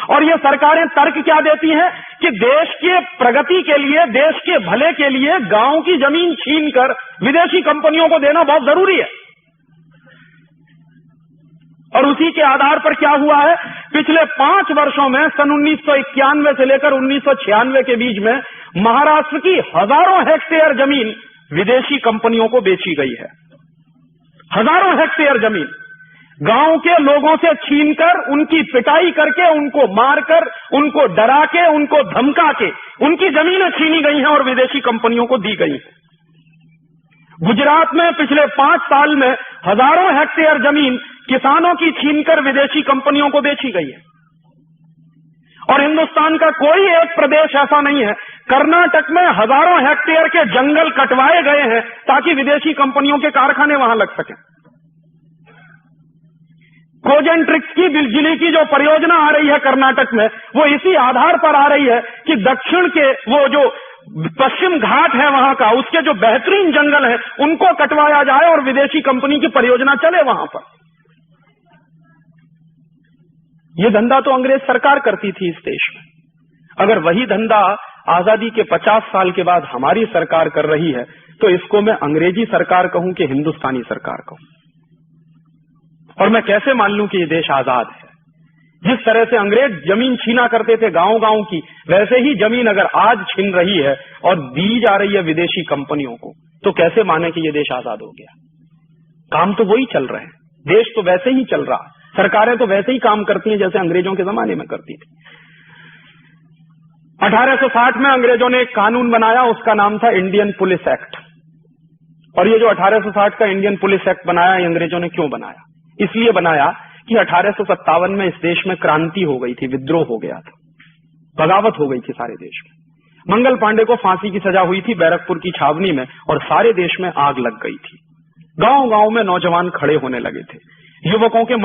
और ये सरकारें तर्क क्या देती हैं कि देश के प्रगति के लिए, देश के भले के लिए गांव की जमीन छीनकर विदेशी कंपनियों को देना बहुत जरूरी है। और उसी के आधार पर क्या हुआ है, पिछले 5 वर्षों में सन 1991 से लेकर 1996 के बीच में महाराष्ट्र की हजारों हेक्टेयर जमीन विदेशी कंपनियों को बेची गई है। हजारों हेक्टेयर जमीन। गांव के लोगों से छीनकर, उनकी पिटाई करके, उनको मारकर, उनको डरा के, उनको धमका के उनकी जमीनें छीनी गई हैं और विदेशी कंपनियों को दी गई हैं। गुजरात में पिछले 5 साल में हजारों हेक्टेयर जमीन किसानों की छीनकर विदेशी कंपनियों को बेची गई है। और हिंदुस्तान का कोई एक प्रदेश ऐसा नहीं है, कर्नाटक में हजारों हेक्टेयर के जंगल कटवाए गए हैं ताकि विदेशी कंपनियों के कारखाने वहां लग सकें। कोजेंट्रिक्स की बिजली की जो परियोजना आ रही है कर्नाटक में, वो इसी आधार पर आ रही है कि दक्षिण के वो जो पश्चिम घाट है वहां का, उसके जो बेहतरीन जंगल है उनको कटवाया जाए और विदेशी कंपनी की परियोजना चले वहां पर। ये धंधा तो अंग्रेज सरकार करती थी इस देश में। अगर वही धंधा आजादी के 50 साल के बाद हमारी सरकार कर रही है तो इसको मैं अंग्रेजी सरकार कहूं कि हिंदुस्तानी सरकार कहूं? और मैं कैसे मान लूं कि ये देश आजाद है? जिस तरह से अंग्रेज जमीन छीना करते थे गांव गांव की, वैसे ही जमीन अगर आज छीन रही है और दी जा रही है विदेशी कंपनियों को, तो कैसे माने कि ये देश आजाद हो गया? काम तो वही चल रहे हैं, देश तो वैसे ही चल रहा है, सरकारें तो वैसे ही काम करती हैं जैसे अंग्रेजों के जमाने में करती थी। 1860 में अंग्रेजों ने एक कानून बनाया, उसका नाम था इंडियन पुलिस एक्ट। और ये जो 1860 का इंडियन पुलिस एक्ट बनाया, ये अंग्रेजों ने क्यों बनाया? इसलिए बनाया कि 1857 में इस देश में क्रांति हो गई थी, विद्रोह हो गया था, बगावत हो गई थी सारे देश में। मंगल पांडे को फांसी की सजा हुई थी बैरकपुर की छावनी में और सारे देश में आग लग गई थी। गांव गांव में नौजवान खड़े होने लगे थे, युवकों के